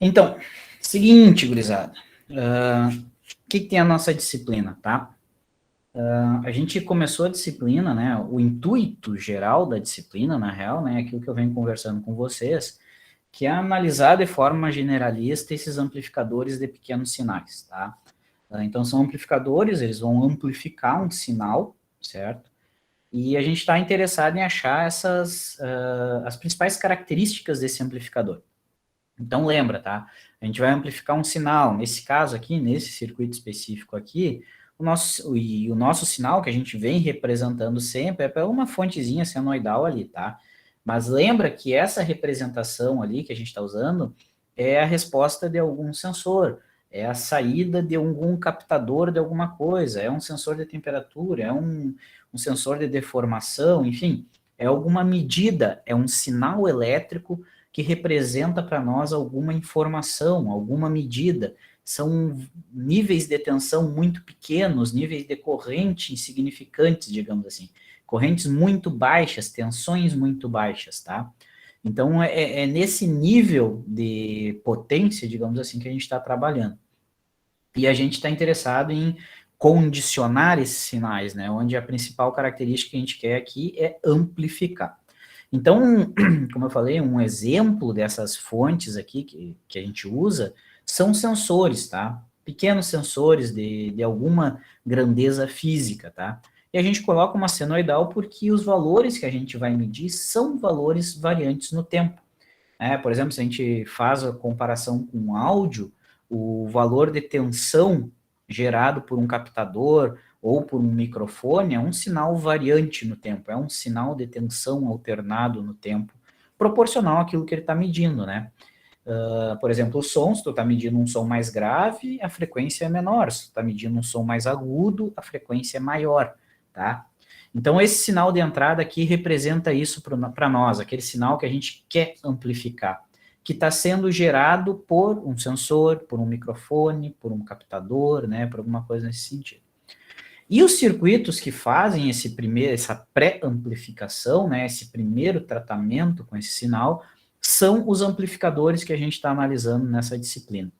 Então, seguinte, gurizada. O que tem a nossa disciplina, tá? A gente começou a disciplina, né? O intuito geral da disciplina, na real, né? Aquilo que eu venho conversando com vocês, que é analisar de forma generalista esses amplificadores de pequenos sinais, tá? Então, são amplificadores, eles vão amplificar um sinal, certo? E a gente está interessado em achar as principais características desse amplificador. Então, lembra, tá? A gente vai amplificar um sinal. Nesse caso aqui, nesse circuito específico aqui, o nosso sinal que a gente vem representando sempre é para uma fontezinha senoidal ali, tá? Mas lembra que essa representação ali que a gente está usando é a resposta de algum sensor, é a saída de algum captador de alguma coisa, é um sensor de temperatura, é um sensor de deformação, enfim, é alguma medida, é um sinal elétrico que representa para nós alguma informação, alguma medida. São níveis de tensão muito pequenos, níveis de corrente insignificantes, digamos assim. Correntes muito baixas, tensões muito baixas, tá? Então, é nesse nível de potência, digamos assim, que a gente está trabalhando. E a gente está interessado em condicionar esses sinais, né? Onde a principal característica que a gente quer aqui é amplificar. Então, como eu falei, um exemplo dessas fontes aqui que a gente usa são sensores, tá? Pequenos sensores de alguma grandeza física, tá? E a gente coloca uma senoidal porque os valores que a gente vai medir são valores variantes no tempo. Por exemplo, se a gente faz a comparação com áudio, o valor de tensão gerado por um captador ou por um microfone é um sinal variante no tempo, é um sinal de tensão alternado no tempo, proporcional àquilo que ele está medindo, né? Por exemplo, o som, se tu está medindo um som mais grave, a frequência é menor. Se tu está medindo um som mais agudo, a frequência é maior, tá? Então, esse sinal de entrada aqui representa isso para nós, aquele sinal que a gente quer amplificar, que está sendo gerado por um sensor, por um microfone, por um captador, né, por alguma coisa nesse sentido. E os circuitos que fazem essa pré-amplificação, né, esse primeiro tratamento com esse sinal, são os amplificadores que a gente está analisando nessa disciplina.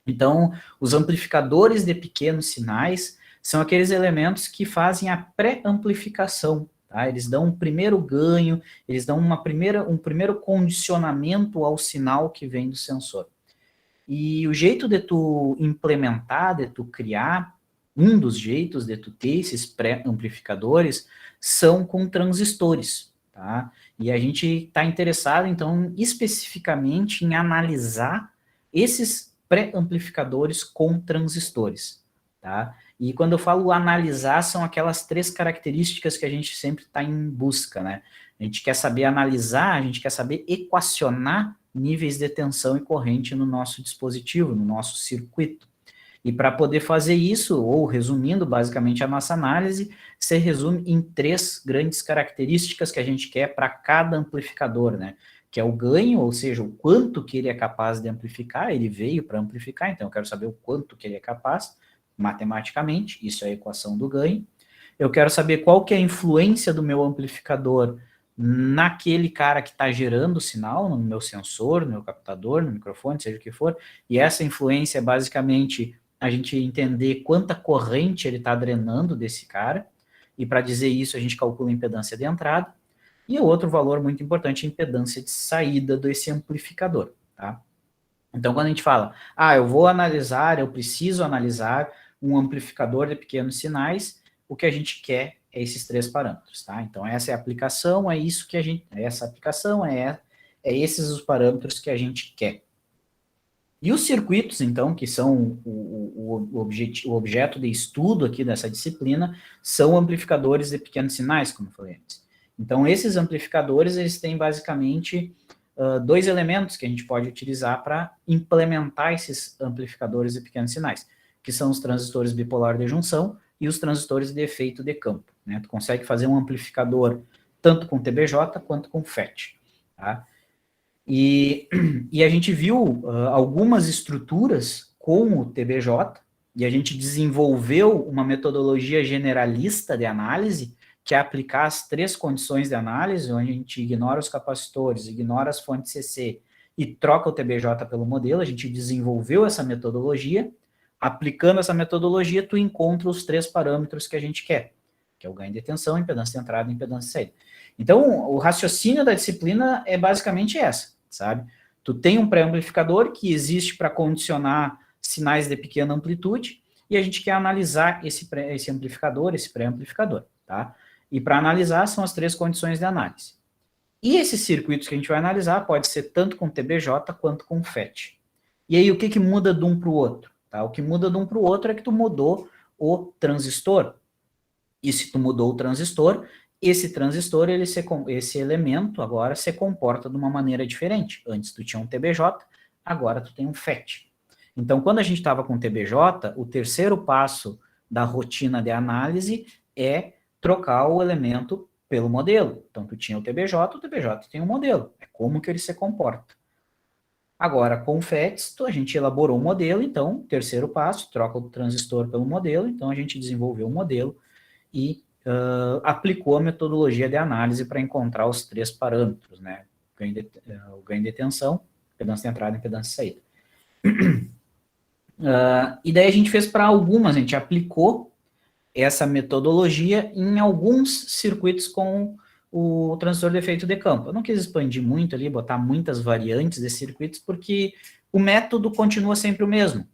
Então, os amplificadores de pequenos sinais são aqueles elementos que fazem a pré-amplificação, tá? Eles dão um primeiro ganho, eles dão um primeiro condicionamento ao sinal que vem do sensor. E o jeito de tu implementar, de tu criar, um dos jeitos de tu ter esses pré-amplificadores são com transistores, tá? E a gente está interessado, então, especificamente em analisar esses pré-amplificadores com transistores, tá? E quando eu falo analisar, são aquelas 3 características que a gente sempre está em busca, né? A gente quer saber analisar, a gente quer saber equacionar níveis de tensão e corrente no nosso dispositivo, no nosso circuito. E para poder fazer isso, ou resumindo basicamente a nossa análise, se resume em 3 grandes características que a gente quer para cada amplificador, né? Que é o ganho, ou seja, o quanto que ele é capaz de amplificar, ele veio para amplificar, então eu quero saber o quanto que ele é capaz, matematicamente, isso é a equação do ganho. Eu quero saber qual que é a influência do meu amplificador naquele cara que está gerando o sinal, no meu sensor, no meu captador, no microfone, seja o que for, e essa influência é basicamente a gente entender quanta corrente ele está drenando desse cara, e para dizer isso a gente calcula a impedância de entrada, e o outro valor muito importante é a impedância de saída desse amplificador, tá? Então, quando a gente fala, eu preciso analisar um amplificador de pequenos sinais, o que a gente quer é esses 3 parâmetros, tá? Então, essa é a aplicação, essa aplicação é esses os parâmetros que a gente quer. E os circuitos, então, que são o objeto de estudo aqui dessa disciplina, são amplificadores de pequenos sinais, como eu falei antes. Então, esses amplificadores, eles têm basicamente 2 elementos que a gente pode utilizar para implementar esses amplificadores de pequenos sinais, que são os transistores bipolar de junção e os transistores de efeito de campo, né? Tu consegue fazer um amplificador tanto com TBJ quanto com FET, tá? E a gente viu algumas estruturas com o TBJ, e a gente desenvolveu uma metodologia generalista de análise, que é aplicar as 3 condições de análise, onde a gente ignora os capacitores, ignora as fontes CC, e troca o TBJ pelo modelo, a gente desenvolveu essa metodologia, aplicando essa metodologia, tu encontra os 3 parâmetros que a gente quer, que é o ganho de tensão, impedância de entrada e impedância de saída. Então, o raciocínio da disciplina é basicamente essa, sabe? Tu tem um pré-amplificador que existe para condicionar sinais de pequena amplitude, e a gente quer analisar esse amplificador, esse pré-amplificador, tá? E para analisar são as 3 condições de análise. E esses circuitos que a gente vai analisar pode ser tanto com TBJ quanto com FET. E aí, o que muda de um para o outro? Tá? O que muda de um para o outro é que tu mudou o transistor. E se tu mudou o transistor, esse transistor, esse elemento agora se comporta de uma maneira diferente. Antes tu tinha um TBJ, agora tu tem um FET. Então, quando a gente estava com o TBJ, o terceiro passo da rotina de análise é trocar o elemento pelo modelo. Então, tu tinha o TBJ tem um modelo. É como que ele se comporta. Agora, com o FETs, a gente elaborou um modelo, então, terceiro passo, troca o transistor pelo modelo, então a gente desenvolveu um modelo e aplicou a metodologia de análise para encontrar os 3 parâmetros, né? O ganho de tensão, impedância de entrada e impedância de saída. E daí a gente fez para algumas, a gente aplicou essa metodologia em alguns circuitos com o transistor de efeito de campo. Eu não quis expandir muito ali, botar muitas variantes de circuitos, porque o método continua sempre o mesmo.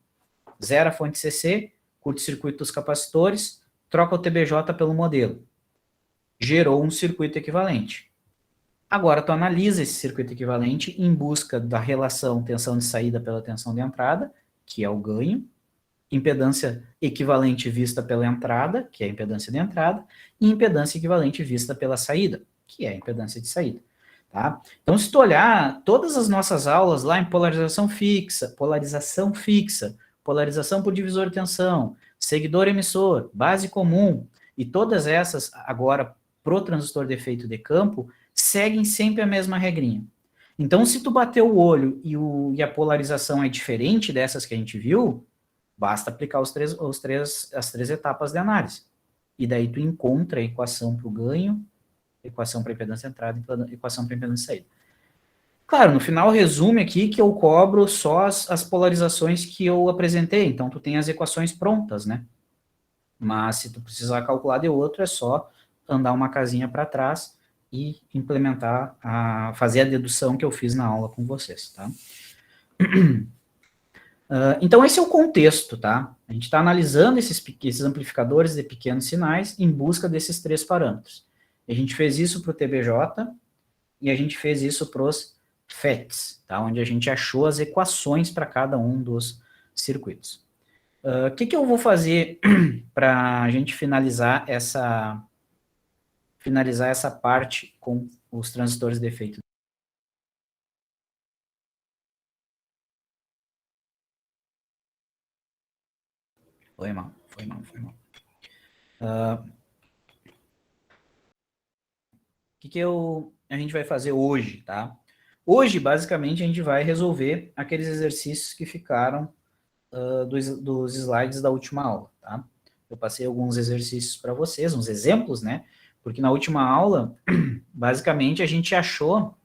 Zera a fonte CC, curto-circuito dos capacitores, troca o TBJ pelo modelo. Gerou um circuito equivalente. Agora, tu analisa esse circuito equivalente em busca da relação tensão de saída pela tensão de entrada, que é o ganho, impedância equivalente vista pela entrada, que é a impedância de entrada, e impedância equivalente vista pela saída, que é a impedância de saída. Tá? Então, se tu olhar todas as nossas aulas lá em polarização fixa, polarização por divisor de tensão, seguidor emissor, base comum, e todas essas, agora, pro transistor de efeito de campo, seguem sempre a mesma regrinha. Então, se tu bater o olho e a polarização é diferente dessas que a gente viu, basta aplicar as 3 etapas de análise. E daí tu encontra a equação para o ganho, equação para impedância de entrada e equação para impedância de saída. Claro, no final resume aqui que eu cobro só as polarizações que eu apresentei, então tu tem as equações prontas, né? Mas se tu precisar calcular de outro, é só andar uma casinha para trás e implementar, fazer a dedução que eu fiz na aula com vocês, tá? Então, esse é o contexto, tá? A gente está analisando esses amplificadores de pequenos sinais em busca desses 3 parâmetros. A gente fez isso para o TBJ e a gente fez isso para os FETs, tá? Onde a gente achou as equações para cada um dos circuitos. O que eu vou fazer para a gente finalizar essa parte com os transistores de efeito? Foi mal. O que a gente vai fazer hoje, tá? Hoje, basicamente, a gente vai resolver aqueles exercícios que ficaram dos slides da última aula, tá? Eu passei alguns exercícios para vocês, uns exemplos, né? Porque na última aula, basicamente, a gente achou...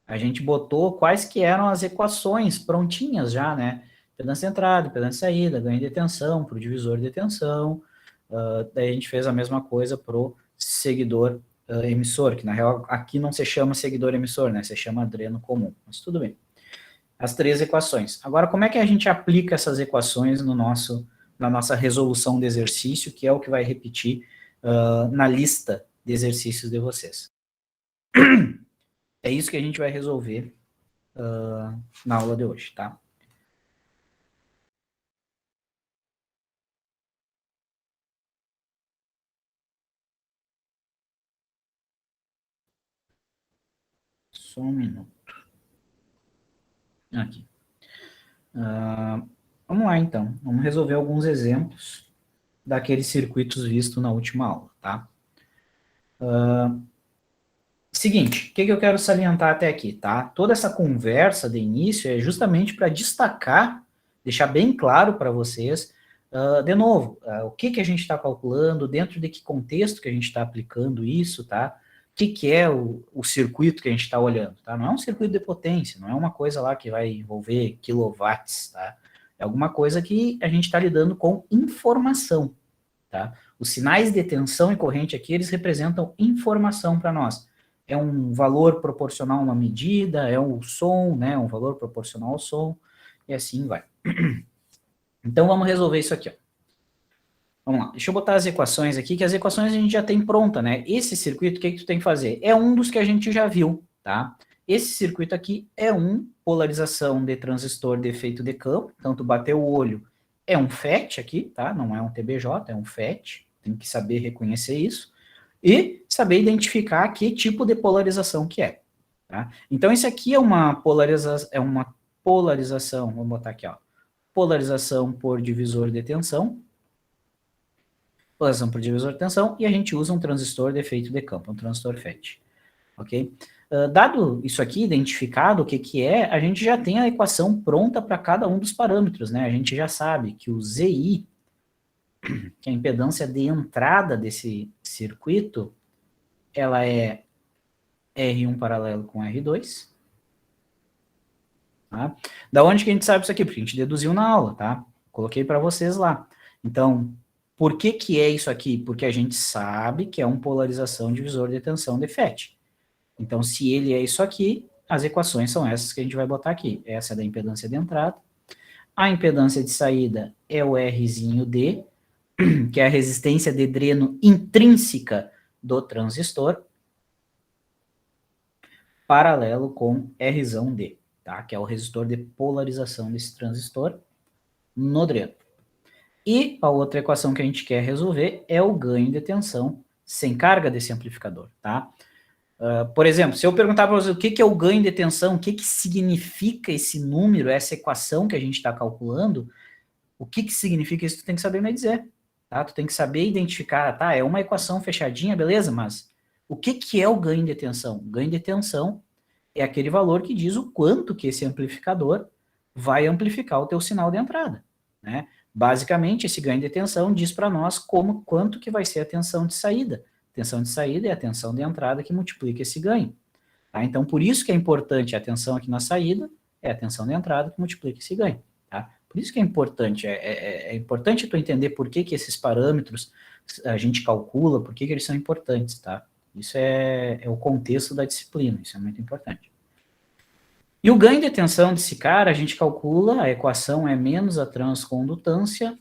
A gente botou quais que eram as equações prontinhas já, né? Impedância de entrada, impedância de saída, ganho de tensão, para o divisor de tensão. Daí a gente fez a mesma coisa para o seguidor emissor, que na real aqui não se chama seguidor emissor, né? Se chama dreno comum, mas tudo bem. As 3 equações. Agora, como é que a gente aplica essas equações na nossa resolução de exercício, que é o que vai repetir na lista de exercícios de vocês? É isso que a gente vai resolver na aula de hoje, tá? Só um minuto. Aqui. Vamos lá, então. Vamos resolver alguns exemplos daqueles circuitos vistos na última aula, tá? Seguinte, o que eu quero salientar até aqui, tá? Toda essa conversa de início é justamente para destacar, deixar bem claro para vocês, de novo, o que a gente está calculando, dentro de que contexto que a gente está aplicando isso, tá? que é o circuito que a gente está olhando, tá? Não é um circuito de potência, não é uma coisa lá que vai envolver quilowatts, tá? É alguma coisa que a gente está lidando com informação, tá? Os sinais de tensão e corrente aqui, eles representam informação para nós. É um valor proporcional a uma medida, é um som, né? Um valor proporcional ao som, e assim vai. Então, vamos resolver isso aqui, ó. Vamos lá, deixa eu botar as equações aqui, que as equações a gente já tem pronta, né? Esse circuito, o que tu tem que fazer? É um dos que a gente já viu, tá? Esse circuito aqui é polarização de transistor de efeito de campo, então tu bateu o olho, é um FET aqui, tá? Não é um TBJ, é um FET, tem que saber reconhecer isso, e saber identificar que tipo de polarização que é, tá? Então, esse aqui é uma polarização, vamos botar aqui, ó, polarização por divisor de tensão, polarização por divisor de tensão, e a gente usa um transistor de efeito de campo, um transistor FET, ok? Dado isso aqui, identificado o que é, a gente já tem a equação pronta para cada um dos parâmetros, né? A gente já sabe que o ZI, que é a impedância de entrada desse circuito, ela é R1 paralelo com R2, tá? Da onde que a gente sabe isso aqui? Porque a gente deduziu na aula, tá? Coloquei para vocês lá. Então, por que é isso aqui? Porque a gente sabe que é um polarização divisor de tensão de FET. Então, se ele é isso aqui, as equações são essas que a gente vai botar aqui. Essa é da impedância de entrada. A impedância de saída é o Rzinho D, que é a resistência de dreno intrínseca do transistor, paralelo com Rzão D, tá? Que é o resistor de polarização desse transistor no dreno. E a outra equação que a gente quer resolver é o ganho de tensão sem carga desse amplificador, tá? Por exemplo, se eu perguntar para você o que é o ganho de tensão, o que significa esse número, essa equação que a gente está calculando, o que significa isso, tu tem que saber me dizer, tá? Tu tem que saber identificar, tá? É uma equação fechadinha, beleza, mas o que é o ganho de tensão? O ganho de tensão é aquele valor que diz o quanto que esse amplificador vai amplificar o teu sinal de entrada, né? Basicamente, esse ganho de tensão diz para nós quanto que vai ser a tensão de saída. Tensão de saída é a tensão de entrada que multiplica esse ganho. Tá? Então, por isso que é importante a tensão aqui na saída, é a tensão de entrada que multiplica esse ganho. Tá? Por isso que é importante, é importante tu entender por que esses parâmetros a gente calcula, por que eles são importantes, tá? Isso é o contexto da disciplina, isso é muito importante. E o ganho de tensão desse cara, a gente calcula, a equação é menos a transcondutância,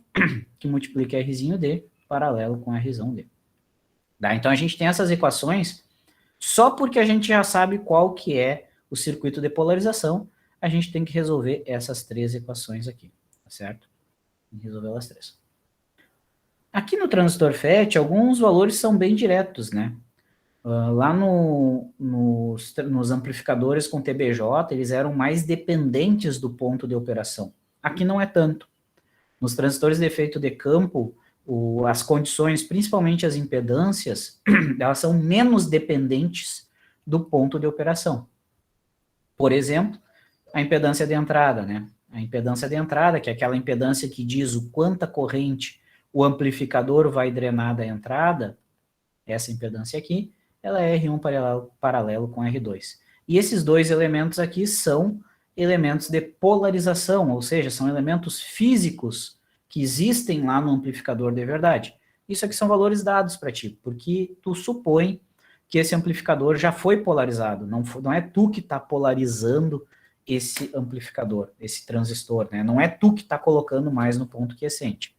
que multiplica Rzinho D, paralelo com Rzão D. Tá? Então, a gente tem essas equações, só porque a gente já sabe qual que é o circuito de polarização, a gente tem que resolver essas três equações aqui, tá certo? Tem que resolver elas três. Aqui no transistor FET, alguns valores são bem diretos, né? Lá nos amplificadores com TBJ, eles eram mais dependentes do ponto de operação. Aqui não é tanto. Nos transistores de efeito de campo, as condições, principalmente as impedâncias, elas são menos dependentes do ponto de operação. Por exemplo, a impedância de entrada, né? A impedância de entrada, que é aquela impedância que diz o quanta corrente o amplificador vai drenar da entrada, essa impedância aqui, ela é R1 paralelo com R2. E esses dois elementos aqui são elementos de polarização, ou seja, são elementos físicos que existem lá no amplificador de verdade. Isso aqui são valores dados para ti, porque tu supõe que esse amplificador já foi polarizado, não é tu que está polarizando esse amplificador, esse transistor, né? Não é tu que está colocando mais no ponto quiescente.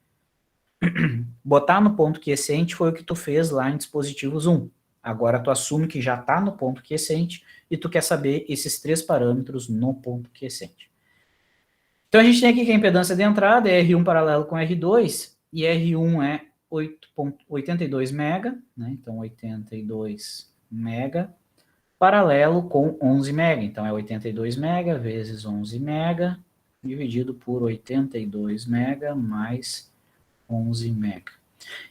Botar no ponto quiescente foi o que tu fez lá em dispositivos 1. Agora tu assume que já está no ponto quiescente e tu quer saber esses três parâmetros no ponto quiescente. Então a gente tem aqui que a impedância de entrada é R1 paralelo com R2, e R1 é 82 mega, né? Então 82 mega, paralelo com 11 mega. Então é 82 mega vezes 11 mega, dividido por 82 mega mais 11 mega.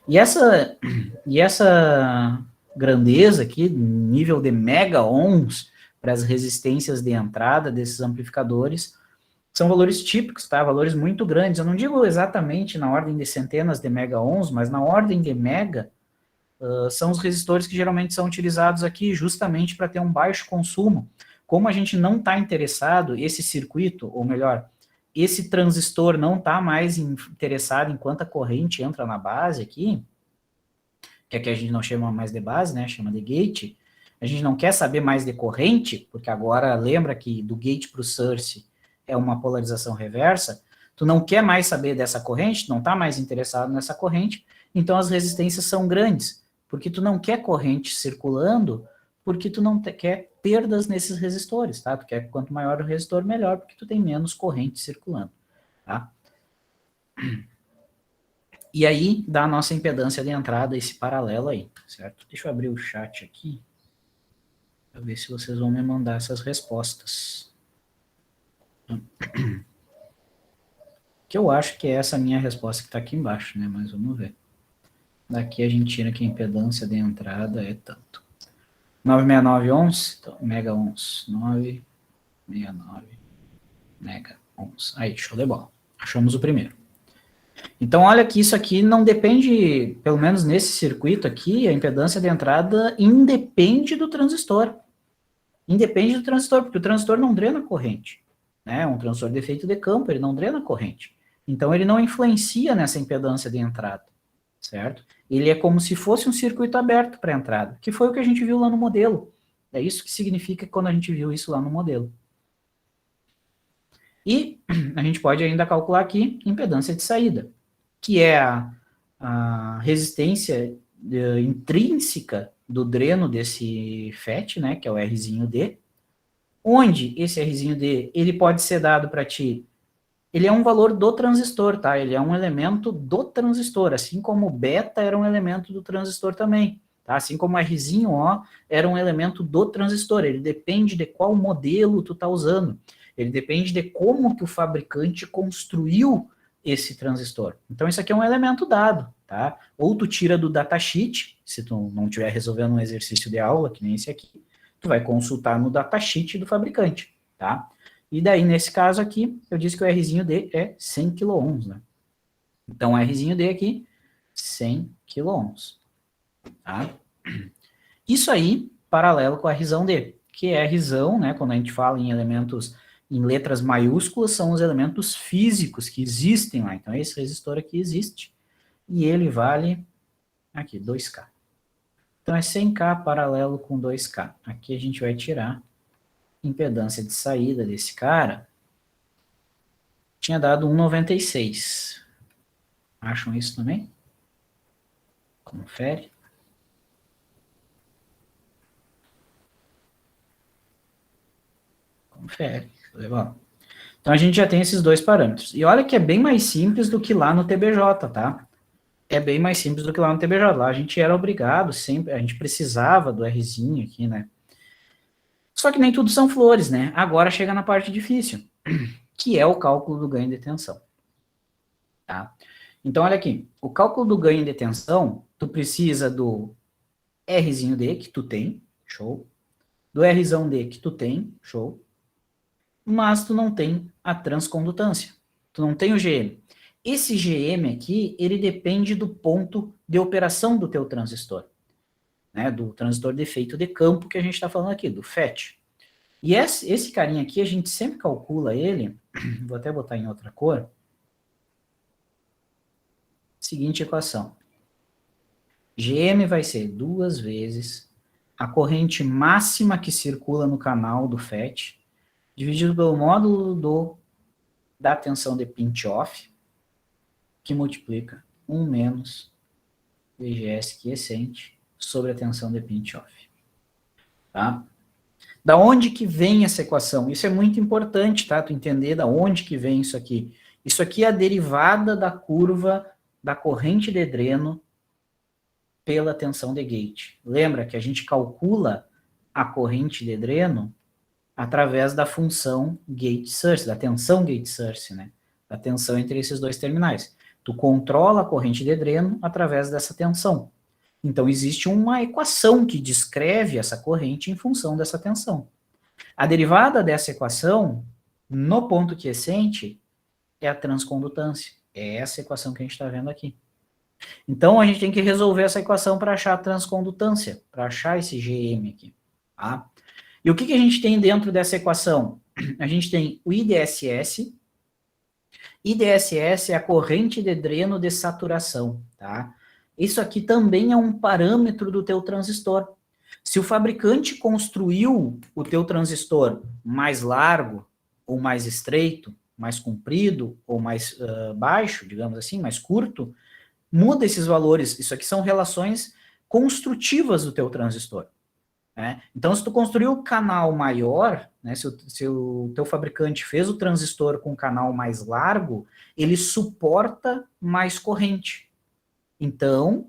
E essa grandeza aqui, nível de mega ohms, para as resistências de entrada desses amplificadores, são valores típicos, tá? Valores muito grandes. Eu não digo exatamente na ordem de centenas de mega ohms, mas na ordem de mega, são os resistores que geralmente são utilizados aqui justamente para ter um baixo consumo. Como a gente não está interessado, esse circuito, ou melhor, esse transistor não está mais interessado em quanta corrente entra na base aqui, que aqui a gente não chama mais de base, né, chama de gate, a gente não quer saber mais de corrente, porque agora lembra que do gate para o source é uma polarização reversa, tu não quer mais saber dessa corrente, não está mais interessado nessa corrente, então as resistências são grandes, porque tu não quer corrente circulando, porque tu não quer perdas nesses resistores, tá? Tu quer que quanto maior o resistor, melhor, porque tu tem menos corrente circulando, tá? E aí, dá a nossa impedância de entrada, esse paralelo aí, certo? Deixa eu abrir o chat aqui, para ver se vocês vão me mandar essas respostas. Que eu acho que é essa minha resposta que está aqui embaixo, né? Mas vamos ver. Daqui a gente tira que a impedância de entrada é tanto. 969 ohms, então, mega ohms, 969 mega ohms. Aí, show de bola. Achamos o primeiro. Então, olha que isso aqui não depende, pelo menos nesse circuito aqui, a impedância de entrada independe do transistor. Independe do transistor, porque o transistor não drena corrente. Né? Um transistor de efeito de campo, ele não drena corrente. Então, ele não influencia nessa impedância de entrada, certo? Ele é como se fosse um circuito aberto para entrada, que foi o que a gente viu lá no modelo. É isso que significa quando a gente viu isso lá no modelo. E a gente pode ainda calcular aqui impedância de saída, que é a resistência intrínseca do dreno desse FET, né, que é o Rzinho D, onde esse Rzinho D, ele pode ser dado para ti, ele é um valor do transistor, tá? Ele é um elemento do transistor, assim como o beta era um elemento do transistor também, tá? Assim como o Rzinho O era um elemento do transistor, ele depende de qual modelo tu tá usando, ele depende de como que o fabricante construiu esse transistor. Então, isso aqui é um elemento dado, tá? Ou tu tira do datasheet, se tu não estiver resolvendo um exercício de aula, que nem esse aqui, tu vai consultar no datasheet do fabricante, tá? E daí, nesse caso aqui, eu disse que o Rzinho D é 100 kΩ, né? Então, o Rzinho D aqui, 100 kΩ, tá? Isso aí, paralelo com a Rzão D, que é a Rzão, né, quando a gente fala em elementos em letras maiúsculas, são os elementos físicos que existem lá. Então, esse resistor aqui existe, e ele vale, aqui, 2K. Então, é 100K paralelo com 2K. Aqui a gente vai tirar impedância de saída desse cara. Tinha dado 1,96. Acham isso também? Confere. Confere. Legal. Então, a gente já tem esses dois parâmetros. E olha que é bem mais simples do que lá no TBJ, tá? É bem mais simples do que lá no TBJ. Lá a gente era obrigado sempre, a gente precisava do Rzinho aqui, né? Só que nem tudo são flores, né? Agora chega na parte difícil, que é o cálculo do ganho de tensão. Tá? Então, olha aqui. O cálculo do ganho de tensão, tu precisa do Rzinho D, que tu tem, show. Do Rzão D, que tu tem, show. Mas tu não tem a transcondutância. Tu não tem o GM. Esse GM aqui, ele depende do ponto de operação do teu transistor. Né, do transistor de efeito de campo que a gente está falando aqui, do FET. E esse carinha aqui, a gente sempre calcula ele, vou até botar em outra cor, seguinte equação. GM vai ser 2 vezes a corrente máxima que circula no canal do FET, dividido pelo módulo da tensão de pinch-off, que multiplica 1 menos VGS quiescente sobre a tensão de pinch-off. Tá? Da onde que vem essa equação? Isso é muito importante, tá? Tu entender da onde que vem isso aqui. Isso aqui é a derivada da curva da corrente de dreno pela tensão de gate. Lembra que a gente calcula a corrente de dreno através da função gate source, da tensão gate source, né? Da tensão entre esses dois terminais. Tu controla a corrente de dreno através dessa tensão. Então, existe uma equação que descreve essa corrente em função dessa tensão. A derivada dessa equação, no ponto quiescente, é a transcondutância. É essa equação que a gente está vendo aqui. Então, a gente tem que resolver essa equação para achar a transcondutância, para achar esse GM aqui, tá? E o que a gente tem dentro dessa equação? A gente tem o IDSS. IDSS é a corrente de dreno de saturação, tá? Isso aqui também é um parâmetro do teu transistor. Se o fabricante construiu o teu transistor mais largo ou mais estreito, mais comprido ou mais baixo, digamos assim, mais curto, muda esses valores. Isso aqui são relações construtivas do teu transistor. Né? Então, se tu construiu o canal maior, né, se o teu fabricante fez o transistor com um canal mais largo, ele suporta mais corrente. Então,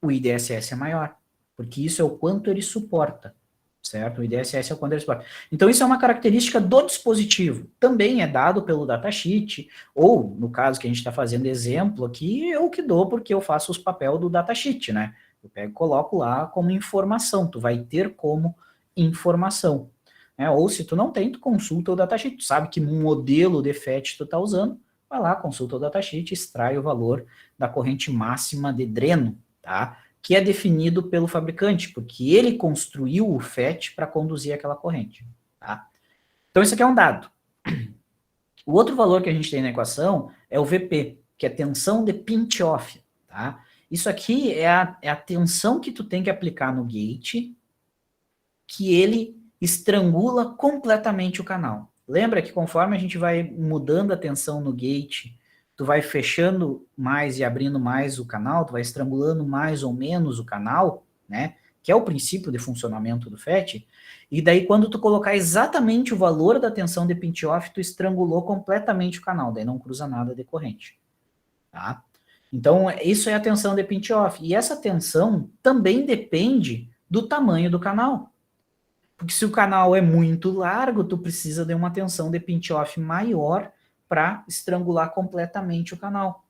o IDSS é maior, porque isso é o quanto ele suporta, certo? O IDSS é o quanto ele suporta. Então, isso é uma característica do dispositivo. Também é dado pelo datasheet, ou, no caso que a gente está fazendo exemplo aqui, eu que dou porque eu faço os papéis do datasheet, né? Eu pego e coloco lá como informação, tu vai ter como informação. Né? Ou se tu não tem, tu consulta o datasheet, tu sabe que modelo de FET tu está usando, vai lá, consulta o datasheet, extrai o valor da corrente máxima de dreno, tá? Que é definido pelo fabricante, porque ele construiu o FET para conduzir aquela corrente, tá? Então isso aqui é um dado. O outro valor que a gente tem na equação é o VP, que é tensão de pinch-off, tá? Isso aqui é a tensão que tu tem que aplicar no gate, que ele estrangula completamente o canal. Lembra que conforme a gente vai mudando a tensão no gate, tu vai fechando mais e abrindo mais o canal, tu vai estrangulando mais ou menos o canal, né? Que é o princípio de funcionamento do FET. E daí, quando tu colocar exatamente o valor da tensão de pinch-off, tu estrangulou completamente o canal, daí não cruza nada de corrente, tá? Então, isso é a tensão de pinch-off. E essa tensão também depende do tamanho do canal. Porque se o canal é muito largo, tu precisa de uma tensão de pinch-off maior para estrangular completamente o canal.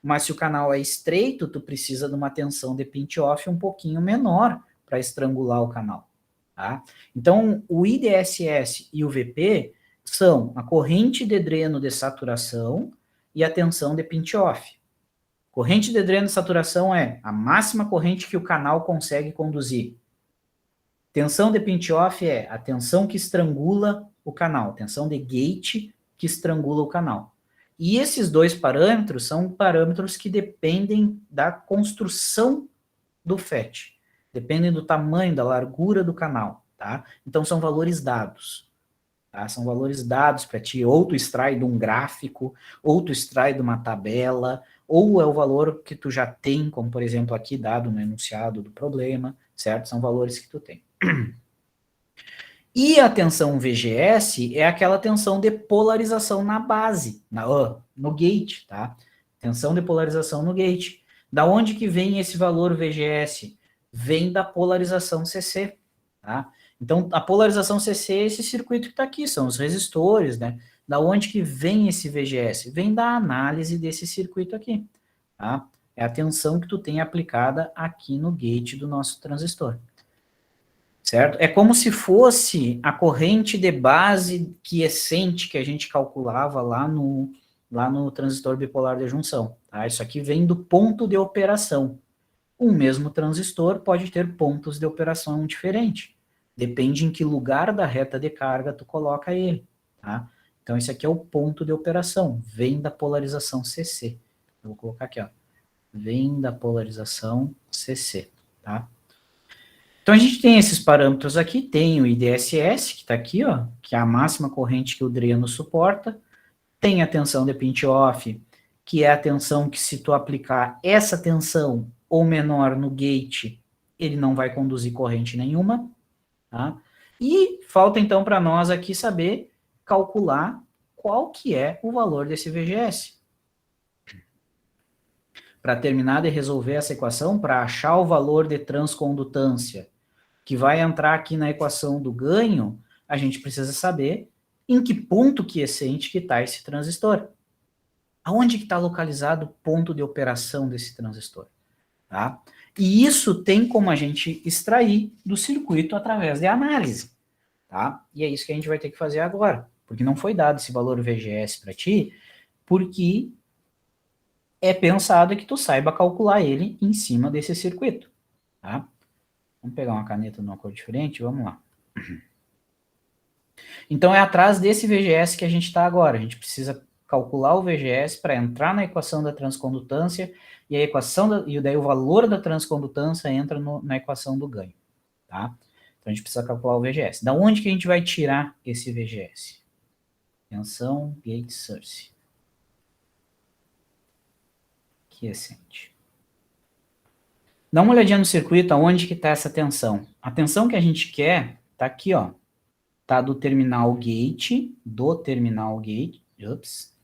Mas se o canal é estreito, tu precisa de uma tensão de pinch-off um pouquinho menor para estrangular o canal. Tá? Então, o IDSS e o VP são a corrente de dreno de saturação e a tensão de pinch-off. Corrente de dreno de saturação é a máxima corrente que o canal consegue conduzir. Tensão de pinch-off é a tensão que estrangula o canal, tensão de gate que estrangula o canal. E esses dois parâmetros são parâmetros que dependem da construção do FET, dependem do tamanho, da largura do canal, tá? Então são valores dados, tá? São valores dados para ti, ou tu extrai de um gráfico, ou tu extrai de uma tabela, ou é o valor que tu já tem, como por exemplo aqui dado no enunciado do problema, certo? São valores que tu tem. E a tensão VGS é aquela tensão de polarização na base, no gate, tá? Tensão de polarização no gate. Da onde que vem esse valor VGS? Vem da polarização CC, tá? Então, a polarização CC é esse circuito que está aqui, são os resistores, né? Da onde que vem esse VGS? Vem da análise desse circuito aqui, tá? É a tensão que tu tem aplicada aqui no gate do nosso transistor. Certo? É como se fosse a corrente de base quiescente que a gente calculava lá no transistor bipolar de junção. Tá? Isso aqui vem do ponto de operação. Um mesmo transistor pode ter pontos de operação diferentes. Depende em que lugar da reta de carga tu coloca ele. Tá? Então, esse aqui é o ponto de operação. Vem da polarização CC. Eu vou colocar aqui, ó. Vem da polarização CC. Tá? Então, a gente tem esses parâmetros aqui, tem o IDSS, que está aqui, ó, que é a máxima corrente que o dreno suporta, tem a tensão de pinch-off, que é a tensão que se tu aplicar essa tensão ou menor no gate, ele não vai conduzir corrente nenhuma, tá? E falta então para nós aqui saber calcular qual que é o valor desse VGS. Para terminar de resolver essa equação, para achar o valor de transcondutância que vai entrar aqui na equação do ganho, a gente precisa saber em que ponto quiescente que está esse transistor. Aonde que está localizado o ponto de operação desse transistor, tá? E isso tem como a gente extrair do circuito através de análise, tá? E é isso que a gente vai ter que fazer agora, porque não foi dado esse valor VGS para ti, porque é pensado que tu saiba calcular ele em cima desse circuito, tá? Vamos pegar uma caneta numa cor diferente, vamos lá. Então é atrás desse VGS que a gente está agora. A gente precisa calcular o VGS para entrar na equação da transcondutância e a equação e daí o valor da transcondutância entra na equação do ganho, tá? Então a gente precisa calcular o VGS. Da onde que a gente vai tirar esse VGS? Tensão gate source. Quiescente. Dá uma olhadinha no circuito, aonde que está essa tensão. A tensão que a gente quer está aqui, ó. Tá do terminal gate, ups,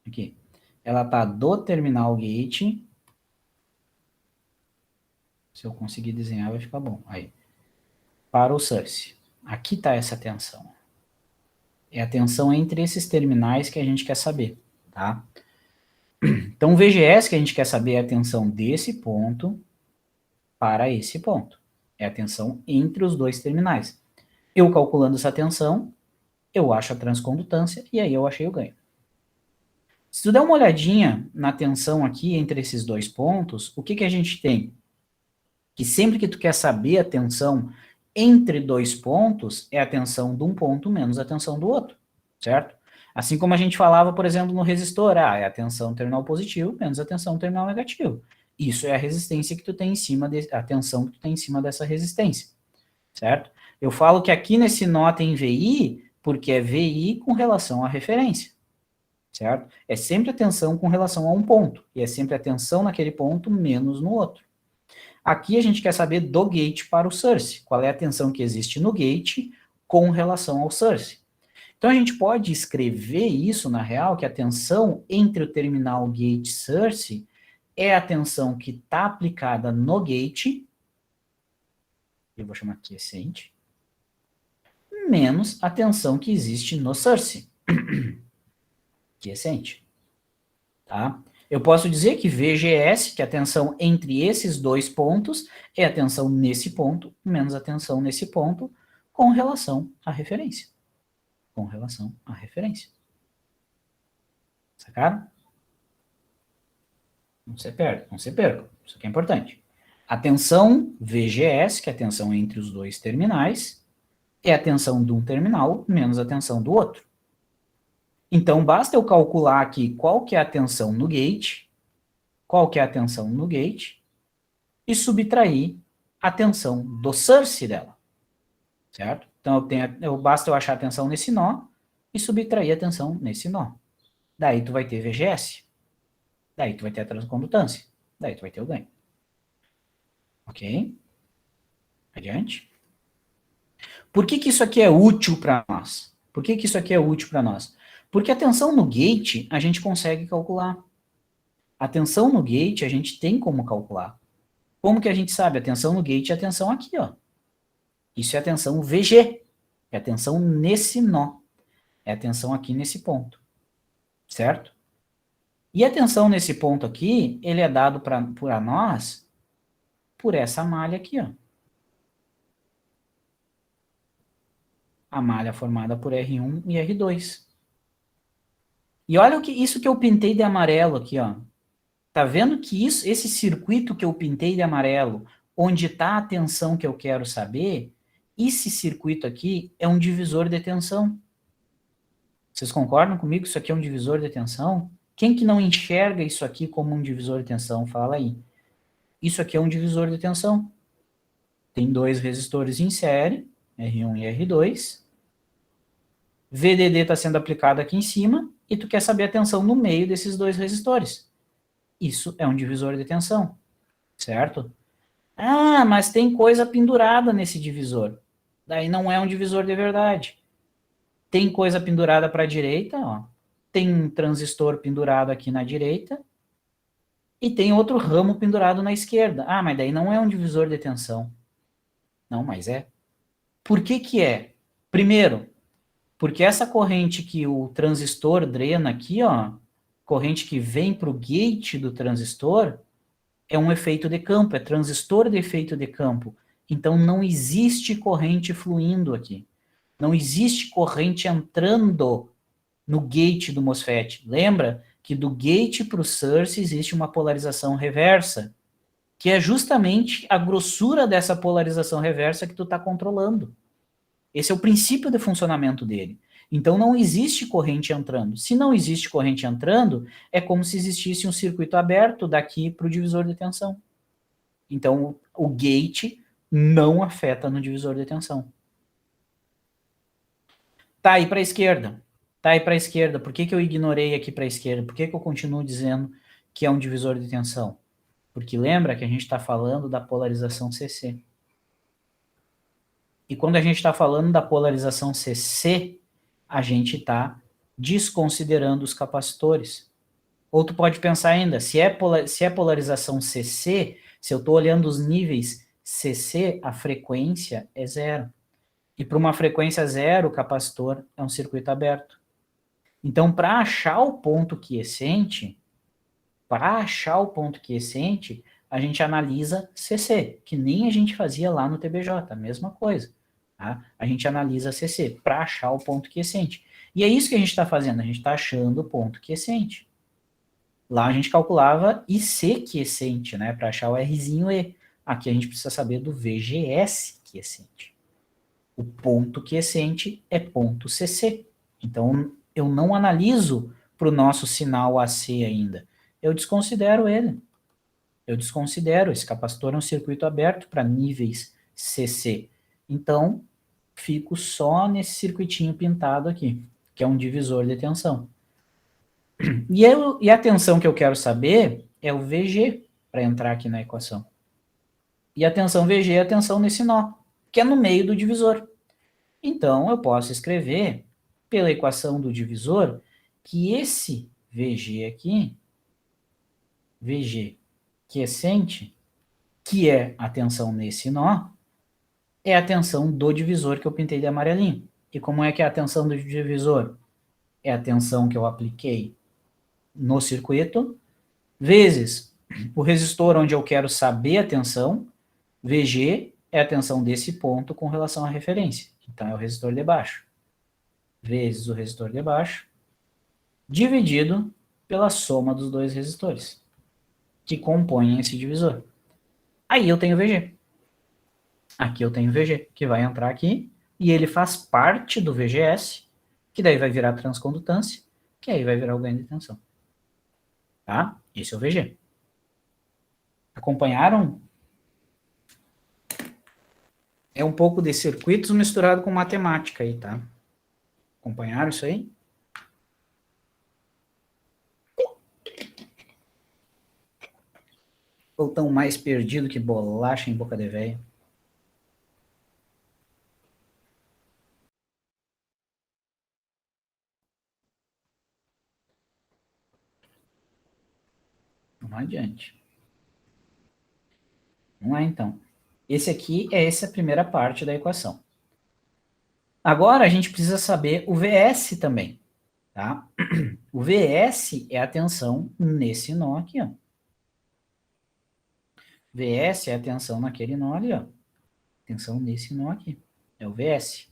aqui, ela tá do terminal gate, se eu conseguir desenhar vai ficar bom, aí, para o source, aqui tá essa tensão, é a tensão entre esses terminais que a gente quer saber, tá? Então o VGS que a gente quer saber é a tensão desse ponto para esse ponto, é a tensão entre os dois terminais. Eu calculando essa tensão, eu acho a transcondutância e aí eu achei o ganho. Se tu der uma olhadinha na tensão aqui entre esses dois pontos, o que que a gente tem? Que sempre que tu quer saber a tensão entre dois pontos, é a tensão de um ponto menos a tensão do outro, certo? Assim como a gente falava, por exemplo, no resistor, é a tensão do terminal positivo menos a tensão do terminal negativo. Isso é a resistência que tu tem em cima, a tensão que tu tem em cima dessa resistência, certo? Eu falo que aqui nesse nó tem VI, porque é VI com relação à referência, certo? É sempre a tensão com relação a um ponto, e é sempre a tensão naquele ponto menos no outro. Aqui a gente quer saber do gate para o source, qual é a tensão que existe no gate com relação ao source. Então a gente pode escrever isso, na real, que a tensão entre o terminal gate source é a tensão que está aplicada no gate, eu vou chamar quiescente, menos a tensão que existe no source, quiescente, tá? Eu posso dizer que VGS, que é a tensão entre esses dois pontos, é a tensão nesse ponto, menos a tensão nesse ponto, com relação à referência. Com relação à referência. Sacaram? Não se perca, não se perca. Isso aqui é importante. A tensão VGS, que é a tensão entre os dois terminais, é a tensão de um terminal menos a tensão do outro. Então, basta eu calcular aqui qual que é a tensão no gate, qual que é a tensão no gate, e subtrair a tensão do source dela, certo? Então, basta eu achar a tensão nesse nó e subtrair a tensão nesse nó. Daí tu vai ter VGS. Daí tu vai ter a transcondutância. Daí tu vai ter o ganho. Ok? Adiante. Por que que isso aqui é útil para nós? Por que que isso aqui é útil para nós? Porque a tensão no gate a gente consegue calcular. A tensão no gate a gente tem como calcular. Como que a gente sabe? A tensão no gate é a tensão aqui, ó. Isso é a tensão VG. É a tensão nesse nó. É a tensão aqui nesse ponto. Certo? E a tensão nesse ponto aqui, ele é dado para nós por essa malha aqui, ó. A malha formada por R1 e R2. E olha isso que eu pintei de amarelo aqui, ó. Tá vendo que esse circuito que eu pintei de amarelo, onde está a tensão que eu quero saber, esse circuito aqui é um divisor de tensão. Vocês concordam comigo que isso aqui é um divisor de tensão? Quem que não enxerga isso aqui como um divisor de tensão? Fala aí. Isso aqui é um divisor de tensão. Tem dois resistores em série, R1 e R2. VDD está sendo aplicado aqui em cima, e tu quer saber a tensão no meio desses dois resistores. Isso é um divisor de tensão, certo? Ah, mas tem coisa pendurada nesse divisor. Daí não é um divisor de verdade. Tem coisa pendurada para a direita, ó. Tem um transistor pendurado aqui na direita, e tem outro ramo pendurado na esquerda. Ah, mas daí não é um divisor de tensão. Não, mas é. Por que que é? Primeiro, porque essa corrente que o transistor drena aqui, ó, corrente que vem para o gate do transistor, é um efeito de campo, é transistor de efeito de campo. Então não existe corrente fluindo aqui. Não existe corrente entrando no gate do MOSFET. Lembra que do gate para o source existe uma polarização reversa, que é justamente a grossura dessa polarização reversa que tu está controlando. Esse é o princípio de funcionamento dele. Então não existe corrente entrando. Se não existe corrente entrando, é como se existisse um circuito aberto daqui para o divisor de tensão. Então o gate não afeta no divisor de tensão. Tá aí para a esquerda. Tá aí para a esquerda. Por que eu ignorei aqui para a esquerda? Por que eu continuo dizendo que é um divisor de tensão? Porque lembra que a gente está falando da polarização CC. E quando a gente está falando da polarização CC, a gente está desconsiderando os capacitores. Ou tu pode pensar ainda, se é polarização CC, se eu estou olhando os níveis CC, a frequência é zero. E para uma frequência zero, o capacitor é um circuito aberto. Então, para achar o ponto quiescente, a gente analisa CC, que nem a gente fazia lá no TBJ, a mesma coisa. Tá? A gente analisa CC para achar o ponto quiescente. E é isso que a gente está fazendo, a gente está achando o ponto quiescente. Lá a gente calculava IC quiescente, né, para achar o Rzinho E. Aqui a gente precisa saber do VGS quiescente. O ponto quiescente é ponto CC. Então, eu não analiso para o nosso sinal AC ainda. Eu desconsidero ele. Eu desconsidero. Esse capacitor é um circuito aberto para níveis CC. Então, fico só nesse circuitinho pintado aqui, que é um divisor de tensão. E a tensão que eu quero saber é o VG, para entrar aqui na equação. E a tensão VG é a tensão nesse nó, que é no meio do divisor. Então, eu posso escrever, pela equação do divisor, que esse VG aqui, VG quiescente, que é a tensão nesse nó, é a tensão do divisor que eu pintei de amarelinho. E como é que é a tensão do divisor? É a tensão que eu apliquei no circuito, vezes o resistor onde eu quero saber a tensão, VG é a tensão desse ponto com relação à referência. Então, é o resistor de baixo. Vezes o resistor de baixo, dividido pela soma dos dois resistores, que compõem esse divisor. Aí eu tenho VG. Aqui eu tenho VG, que vai entrar aqui, e ele faz parte do VGS, que daí vai virar transcondutância, que aí vai virar o ganho de tensão. Tá? Esse é o VG. Acompanharam? É um pouco de circuitos misturado com matemática aí, tá? Acompanharam isso aí? Ou tão mais perdido que bolacha em boca de véia? Vamos adiante. Vamos lá, então. Esse aqui é essa primeira parte da equação. Agora, a gente precisa saber o VS também, tá? O VS é a tensão nesse nó aqui, ó. VS é a tensão naquele nó ali, ó. Tensão nesse nó aqui. É o VS.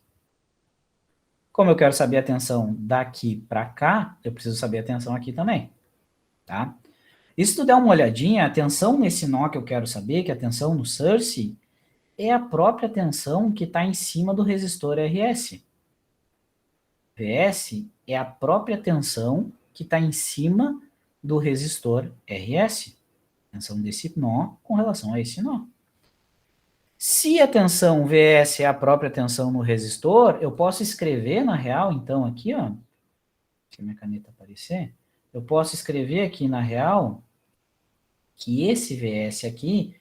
Como eu quero saber a tensão daqui para cá, eu preciso saber a tensão aqui também, tá? E se tu der uma olhadinha, a tensão nesse nó que eu quero saber, que é a tensão no source, é a própria tensão que está em cima do resistor RS. VS é a própria tensão que está em cima do resistor RS. Tensão desse nó com relação a esse nó. Se a tensão VS é a própria tensão no resistor, eu posso escrever, na real, então, aqui, ó, se a minha caneta aparecer, eu posso escrever aqui, na real, que esse VS aqui,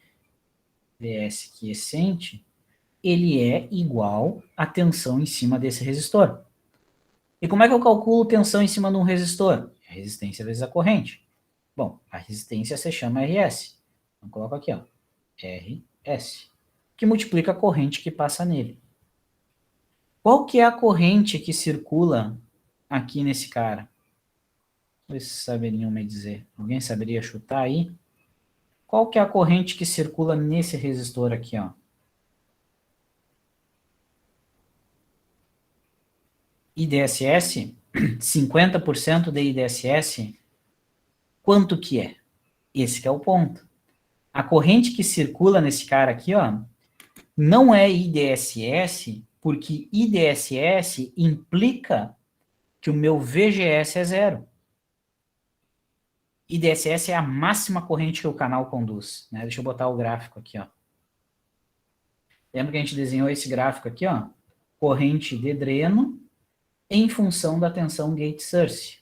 VS quiescente, ele é igual à tensão em cima desse resistor. E como é que eu calculo tensão em cima de um resistor? A resistência vezes a corrente. Bom, a resistência se chama RS. Então, coloco aqui, ó, RS, que multiplica a corrente que passa nele. Qual que é a corrente que circula aqui nesse cara? Vocês saberiam me dizer? Alguém saberia chutar aí? Qual que é a corrente que circula nesse resistor aqui, ó? IDSS? 50% de IDSS Quanto que é? Esse que é o ponto. A corrente que circula nesse cara aqui, ó, não é IDSS, porque IDSS implica que o meu VGS é zero. IDSS é a máxima corrente que o canal conduz, né? Deixa eu botar o gráfico aqui, ó. Lembra que a gente desenhou esse gráfico aqui, ó? Corrente de dreno em função da tensão gate source.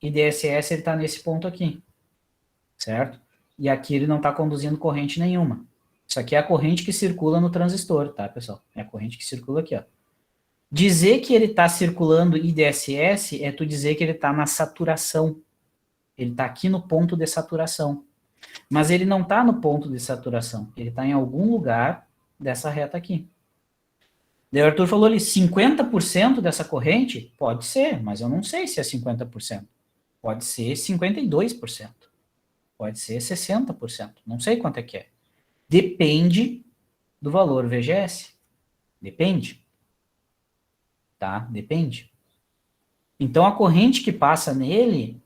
IDSS ele está nesse ponto aqui, certo? E aqui ele não está conduzindo corrente nenhuma. Isso aqui é a corrente que circula no transistor, tá, pessoal? É a corrente que circula aqui, ó. Dizer que ele está circulando IDSS é tu dizer que ele está na saturação. Ele está aqui no ponto de saturação. Mas ele não está no ponto de saturação. Ele está em algum lugar dessa reta aqui. Daí o Arthur falou ali, 50% dessa corrente? Pode ser, mas eu não sei se é 50%. Pode ser 52%. Pode ser 60%. Não sei quanto é que é. Depende do valor VGS. Depende. Tá? Depende. Então, a corrente que passa nele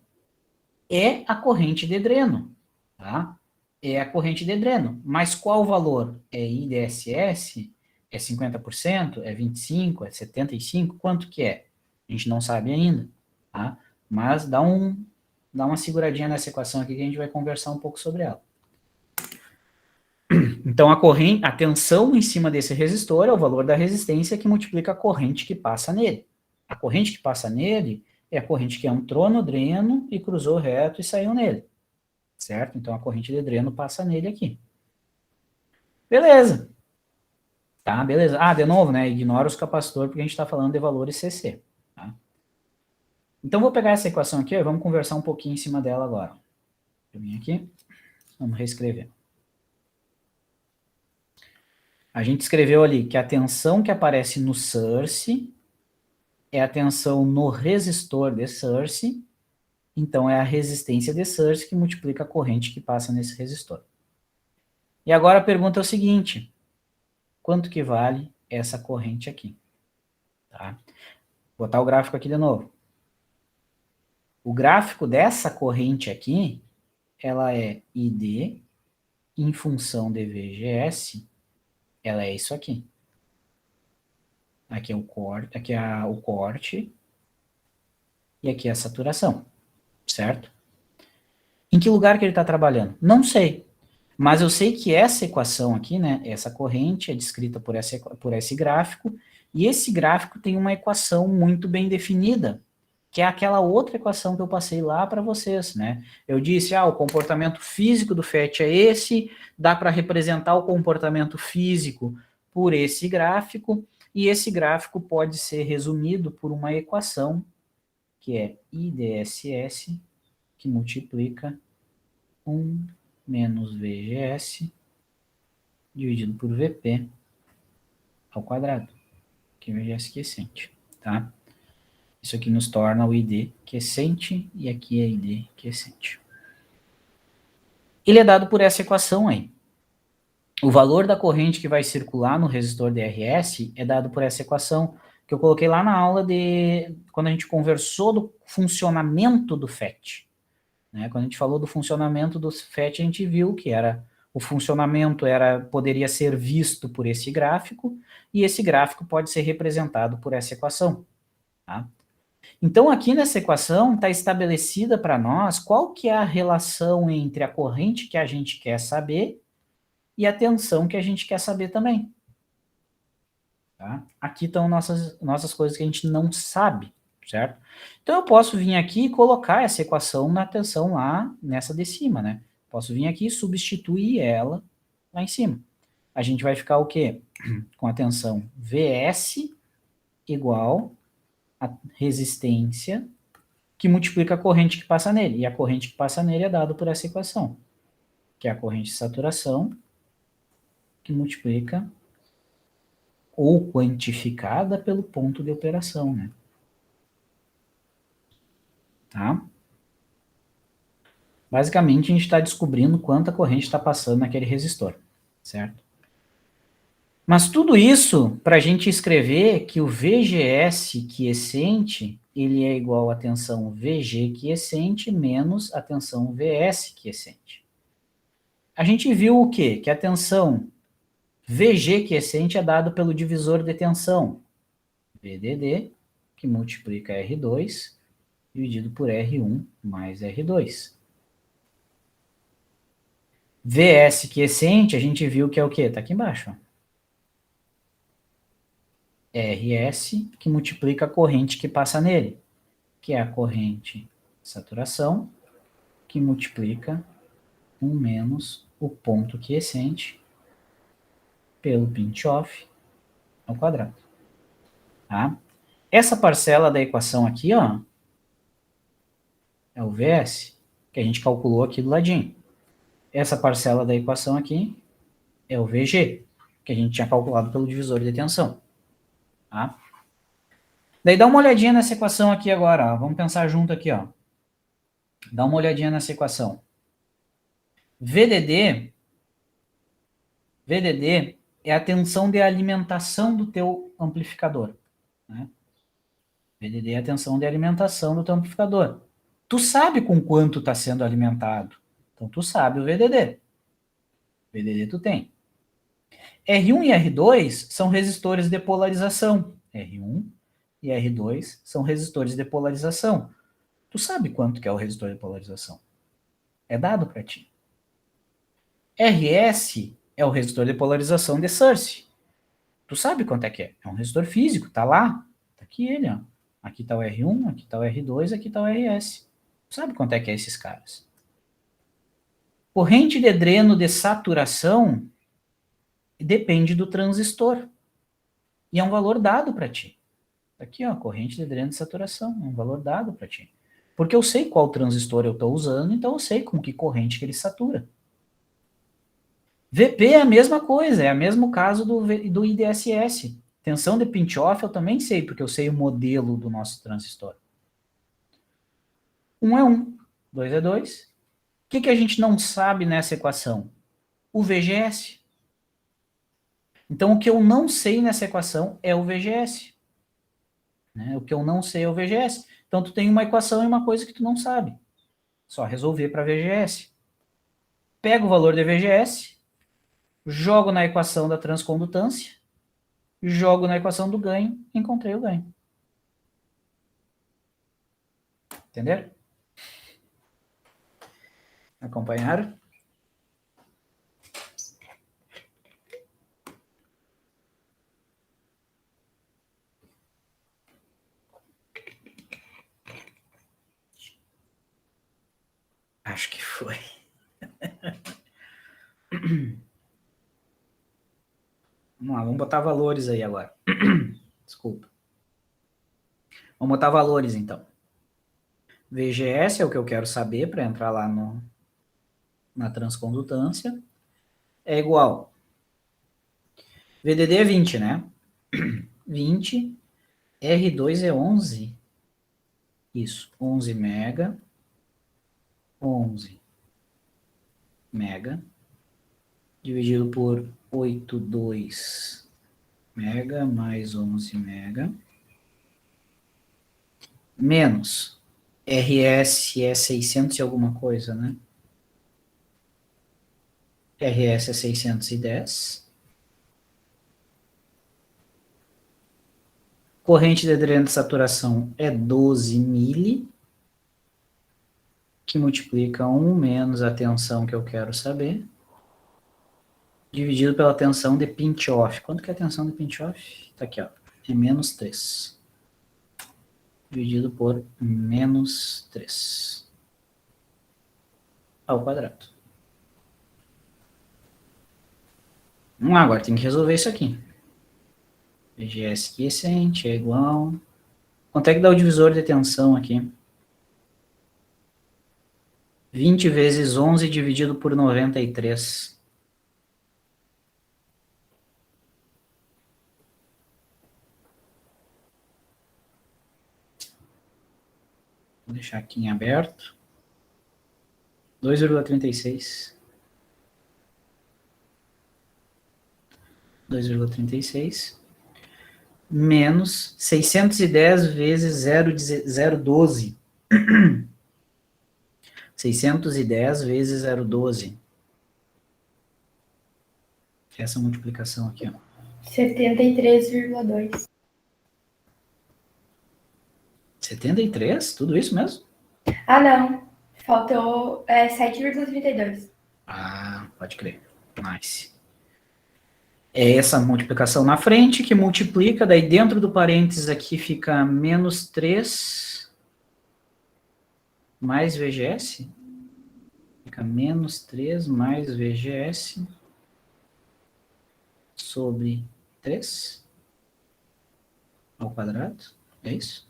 é a corrente de dreno. Tá? É a corrente de dreno. Mas qual o valor? É IDSS? É 50%? É 25%? É 75%? Quanto que é? A gente não sabe ainda. Tá? Mas dá uma seguradinha nessa equação aqui que a gente vai conversar um pouco sobre ela. Então, a tensão em cima desse resistor é o valor da resistência que multiplica a corrente que passa nele. A corrente que passa nele é a corrente que entrou no dreno e cruzou reto e saiu nele. Certo? Então, a corrente de dreno passa nele aqui. Beleza. Tá, beleza. Ah, de novo, né? Ignora os capacitores porque a gente está falando de valores CC. Tá? Então, vou pegar essa equação aqui e vamos conversar um pouquinho em cima dela agora. Eu vim aqui, vamos reescrever. A gente escreveu ali que a tensão que aparece no source é a tensão no resistor de source, então é a resistência de source que multiplica a corrente que passa nesse resistor. E agora a pergunta é o seguinte, quanto que vale essa corrente aqui? Tá? Vou botar o gráfico aqui de novo. O gráfico dessa corrente aqui, ela é ID em função de VGS, ela é isso aqui. Aqui é o corte, o corte e aqui é a saturação, certo? Em que lugar que ele está trabalhando? Não sei, mas eu sei que essa equação aqui, né, essa corrente é descrita por esse gráfico, e esse gráfico tem uma equação muito bem definida, que é aquela outra equação que eu passei lá para vocês, né? Eu disse, o comportamento físico do FET é esse, dá para representar o comportamento físico por esse gráfico, e esse gráfico pode ser resumido por uma equação, que é IDSS, que multiplica 1 menos VGS dividido por VP ao quadrado, que é VGS quiescente, tá? Isso aqui nos torna o ID quiescente e aqui é ID quiescente. Ele é dado por essa equação aí. O valor da corrente que vai circular no resistor DRS é dado por essa equação que eu coloquei lá na aula quando a gente conversou do funcionamento do FET. Né? Quando a gente falou do funcionamento do FET, a gente viu que o funcionamento poderia ser visto por esse gráfico, e esse gráfico pode ser representado por essa equação. Tá? Então, aqui nessa equação está estabelecida para nós qual que é a relação entre a corrente que a gente quer saber e a tensão que a gente quer saber também. Tá? Aqui estão nossas coisas que a gente não sabe, certo? Então, eu posso vir aqui e colocar essa equação na tensão lá, nessa de cima, né? Posso vir aqui e substituir ela lá em cima. A gente vai ficar o quê? Com a tensão Vs igual a resistência que multiplica a corrente que passa nele. E a corrente que passa nele é dada por essa equação, que é a corrente de saturação, que multiplica ou quantificada pelo ponto de operação, né? Tá? Basicamente, a gente está descobrindo quanta corrente está passando naquele resistor, certo? Mas tudo isso para a gente escrever que o VGS quiescente, ele é igual a tensão VG quiescente menos a tensão VS quiescente. A gente viu o quê? Que a tensão VG quiescente é dado pelo divisor de tensão, VDD, que multiplica R2, dividido por R1 mais R2. VS quiescente, a gente viu que é o quê? Está aqui embaixo. RS, que multiplica a corrente que passa nele, que é a corrente de saturação, que multiplica 1 menos o ponto quiescente pelo pinch-off ao quadrado. Tá? Essa parcela da equação aqui, ó, é o VS, que a gente calculou aqui do ladinho. Essa parcela da equação aqui é o VG, que a gente tinha calculado pelo divisor de tensão. Tá? Daí dá uma olhadinha nessa equação aqui agora, ó. Vamos pensar junto aqui, ó. Dá uma olhadinha nessa equação. VDD é a tensão de alimentação do teu amplificador. Né? VDD é a tensão de alimentação do teu amplificador. Tu sabe com quanto está sendo alimentado. Então, tu sabe o VDD. VDD tu tem. R1 e R2 são resistores de polarização. R1 e R2 são resistores de polarização. Tu sabe quanto que é o resistor de polarização. É dado para ti. RS é o resistor de polarização de Source. Tu sabe quanto é que é? É um resistor físico, tá lá. Tá aqui ele, ó. Aqui tá o R1, aqui tá o R2, aqui tá o RS. Tu sabe quanto é que é esses caras? Corrente de dreno de saturação depende do transistor. E é um valor dado para ti. Tá aqui, ó, corrente de dreno de saturação. É um valor dado para ti. Porque eu sei qual transistor eu estou usando, então eu sei com que corrente que ele satura. VP é a mesma coisa, é o mesmo caso do IDSS. Tensão de pinch-off eu também sei, porque eu sei o modelo do nosso transistor. 1 é 1, 2 é 2. O que a gente não sabe nessa equação? O VGS. Então, o que eu não sei nessa equação é o VGS. Né? O que eu não sei é o VGS. Então, tu tem uma equação e uma coisa que tu não sabe. Só resolver para VGS. Pego o valor de VGS, jogo na equação da transcondutância, jogo na equação do ganho, encontrei o ganho. Entenderam? Acompanharam? Acho que foi. Vamos lá, vamos botar valores aí agora. Desculpa. Vamos botar valores, então. VGS é o que eu quero saber para entrar lá na transcondutância. É igual. VDD é 20, né? 20. R2 é 11. Isso, 11 mega. 11 mega. Dividido por 8,2 mega mais 11 mega. Menos. RS é 600 e alguma coisa, né? RS é 610. Corrente de dreno de saturação é 12 mili, que multiplica 1 menos a tensão que eu quero saber, dividido pela tensão de pinch-off. Quanto que é a tensão de pinch-off? Tá aqui, ó. É menos 3. Dividido por menos 3 ao quadrado. Vamos lá, agora tem que resolver isso aqui. VGS quiescente é igual... Quanto é que dá o divisor de tensão aqui? 20 vezes 11 dividido por 93. Vou deixar aqui em aberto. 2,36. 2,36 menos 610 vezes 0,12. 610 vezes 0,12. Essa multiplicação aqui, ó. 73,2. 73? Tudo isso mesmo? Ah, não. Faltou 7,32. Ah, pode crer. Nice. É essa multiplicação na frente que multiplica, daí dentro do parênteses aqui fica menos 3 mais VGS. Fica menos 3 mais VGS sobre 3 ao quadrado. É isso?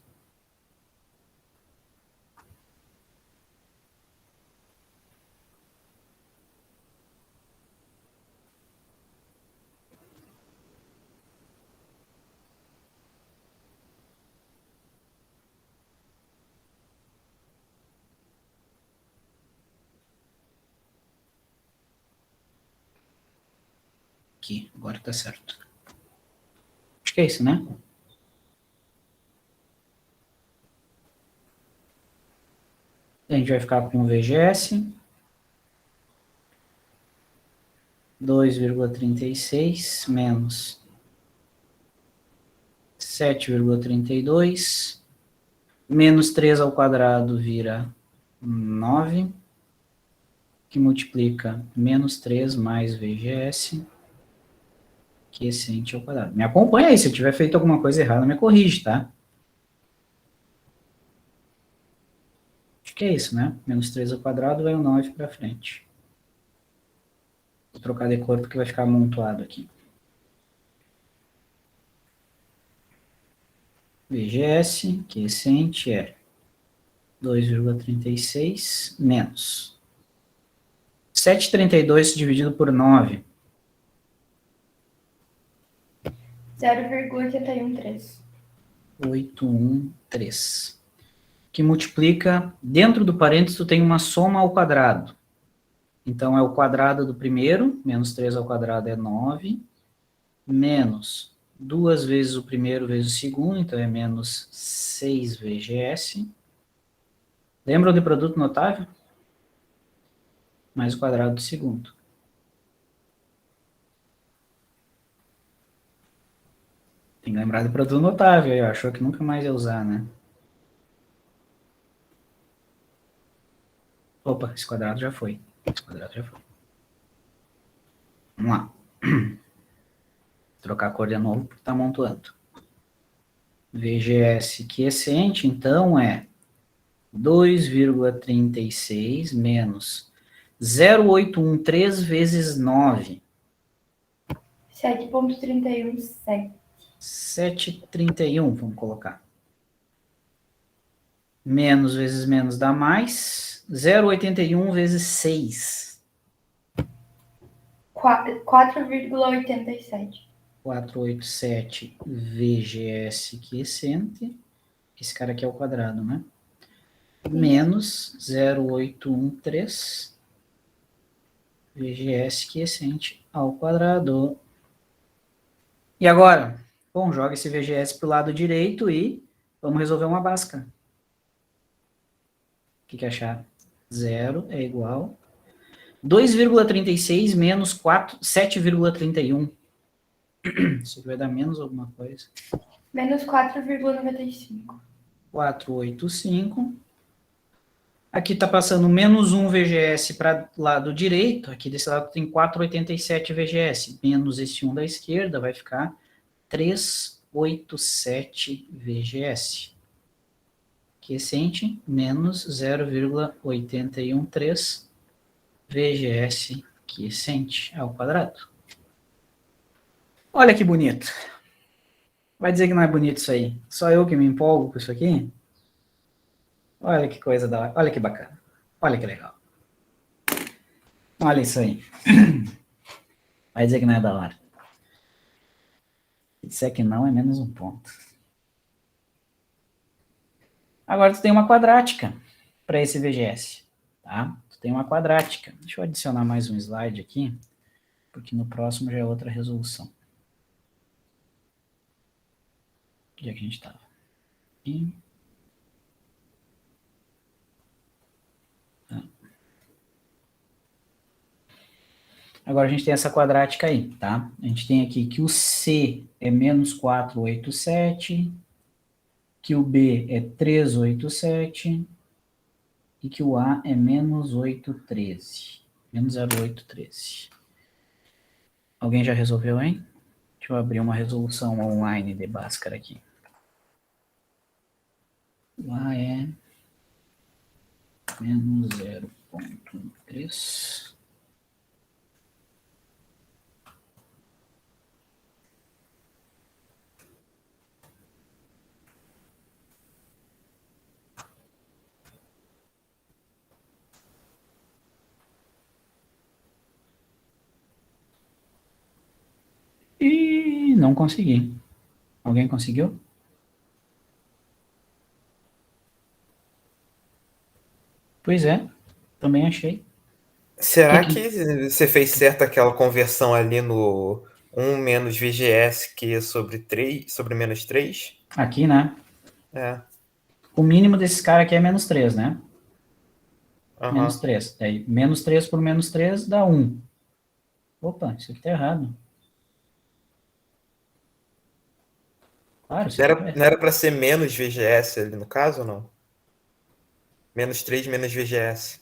Aqui, agora tá certo. Acho que é isso, né? A gente vai ficar com o VGS. 2,36 menos 7,32 menos 3 ao quadrado vira 9, que multiplica menos 3 mais VGS, quiescente ao quadrado. Me acompanha aí, se eu tiver feito alguma coisa errada, me corrige, tá? Acho que é isso, né? Menos 3 ao quadrado vai o 9 para frente. Vou trocar de cor porque vai ficar amontoado aqui. VGS, quiescente, é 2,36 menos 7,32 dividido por 9. 0,813. 813. Que multiplica, dentro do parênteses, tu tem uma soma ao quadrado. Então, é o quadrado do primeiro, menos 3 ao quadrado é 9, menos 2 vezes o primeiro vezes o segundo, então é menos 6 VGS. Lembram de produto notável? Mais o quadrado do segundo. Tem que lembrar de produto notável, eu achou que nunca mais ia usar, né? Opa, esse quadrado já foi. Esse quadrado já foi. Vamos lá. Trocar a cor de novo, porque está amontoando. VGS quiescente, então, é 2,36 menos 0,813 vezes 9. 7,317. 7,31, vamos colocar. Menos vezes menos dá mais. 0,81 vezes 6. 4,87. 487 VGS quiescente. Esse cara aqui é o quadrado, né? Menos 0,813 VGS quiescente ao quadrado. E agora? Bom, joga esse VGS para o lado direito e vamos resolver uma básica. O que achar? 0 é igual 2,36 menos 7,31. Isso aqui vai dar menos alguma coisa. Menos 4,95. 485. Aqui está passando menos 1 VGS para o lado direito. Aqui desse lado tem 4,87 VGS. Menos esse 1 da esquerda vai ficar 387 VGS. Quiescente, menos 0,813 VGS quiescente ao quadrado. Olha que bonito. Vai dizer que não é bonito isso aí? Só eu que me empolgo com isso aqui? Olha que coisa da hora. Olha que bacana. Olha que legal. Olha isso aí. Vai dizer que não é da hora. Se disser que não, é menos um ponto. Agora tu tem uma quadrática para esse VGS, tá? Tu tem uma quadrática. Deixa eu adicionar mais um slide aqui, porque no próximo já é outra resolução. Onde é que a gente estava? Aqui. Tá. Agora a gente tem essa quadrática aí, tá? A gente tem aqui que o C é menos 487, que o B é 387 e que o A é menos 813. Menos 0,813. Alguém já resolveu, hein? Deixa eu abrir uma resolução online de Bhaskara aqui. O A é menos 0,3. E não consegui. Alguém conseguiu? Pois é, também achei. Será que você fez certo aquela conversão ali no 1 menos VGS que sobre 3, sobre menos 3? Aqui, né? É. O mínimo desses caras aqui é menos 3, né? Menos Aham. 3. Daí, menos 3 por menos 3 dá 1. Opa, isso aqui tá errado. Claro, isso Não aqui era, vai, não era para ser menos VGS ali no caso ou não? Menos 3 menos VGS.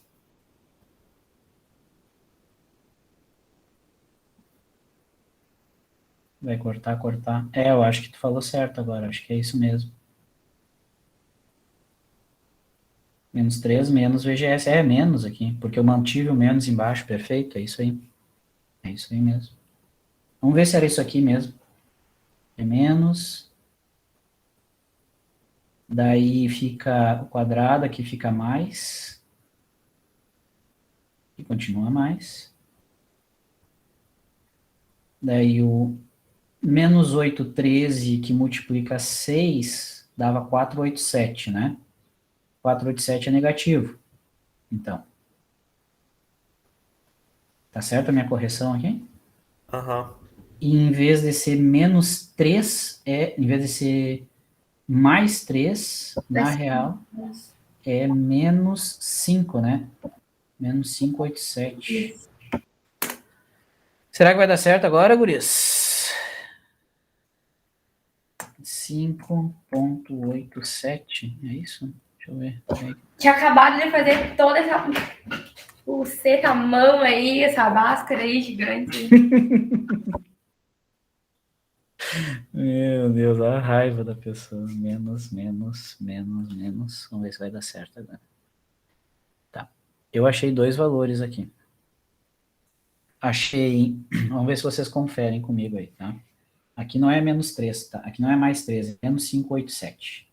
vai cortar, cortar. É, eu acho que tu falou certo agora. Acho que é isso mesmo. Menos 3 menos VGS. É menos aqui, porque eu mantive o menos embaixo. Perfeito, é isso aí. É isso aí mesmo. Vamos ver se era isso aqui mesmo. É menos. Daí fica o quadrado, aqui fica mais. E continua mais. Daí o menos 813 que multiplica 6 dava 487, né? 487 é negativo. Então, tá certo a minha correção aqui? Aham. E em vez de ser menos 3, em vez de ser mais 3, na real, é menos 5, né? Menos 587. Isso. Será que vai dar certo agora, guris? 5,87, é isso? Deixa eu ver. Peraí. Tinha acabado de fazer toda essa. O C com a mão aí, essa máscara aí gigante. Meu Deus, a raiva da pessoa. Menos, menos, menos, menos. Vamos ver se vai dar certo agora. Tá. Eu achei dois valores aqui. Achei. Vamos ver se vocês conferem comigo aí, tá? Aqui não é menos 3, tá? Aqui não é mais 3, é menos 587.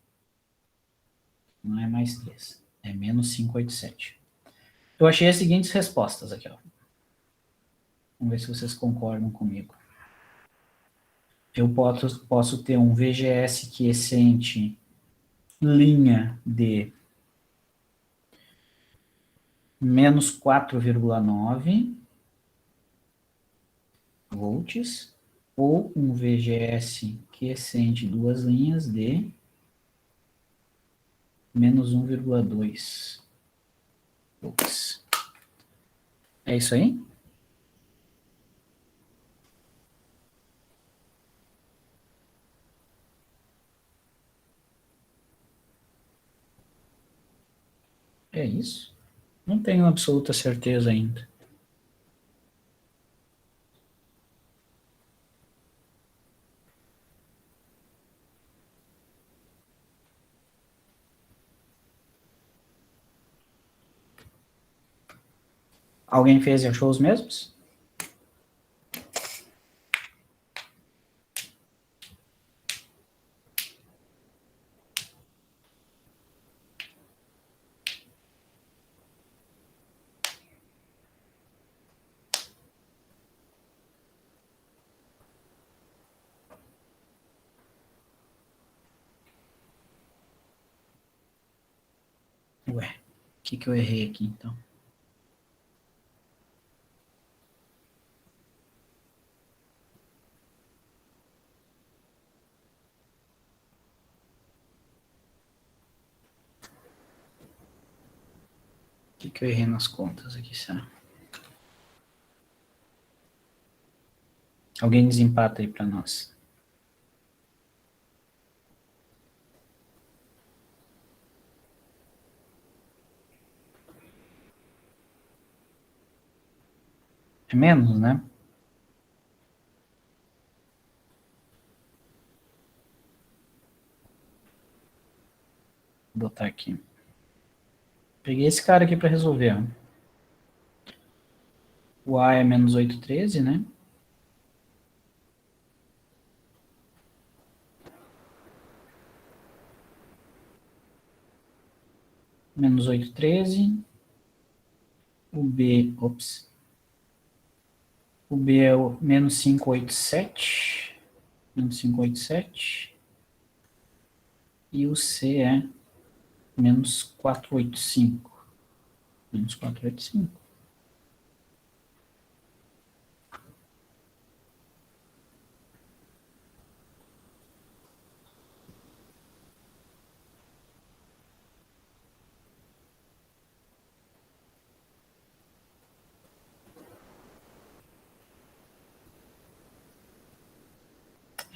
Não é mais 3, é menos 587. Eu achei as seguintes respostas aqui, ó. Vamos ver se vocês concordam comigo. Eu posso ter um VGS quiescente linha de menos 4,9 volts, ou um VGS quiescente duas linhas de menos 1,2 volts. É isso aí? É isso? Não tenho absoluta certeza ainda. Alguém fez e achou os mesmos? Ué, o que eu errei aqui, então? que eu errei nas contas aqui, será? Alguém desempata aí para nós. É menos, né? Vou botar aqui. Peguei esse cara aqui para resolver. Ó. O A é menos 8,13, né? Menos 8,13. O B, ops. O B é o menos 5,87. Menos 5,87. E o C é menos 4,85. Menos 4,85.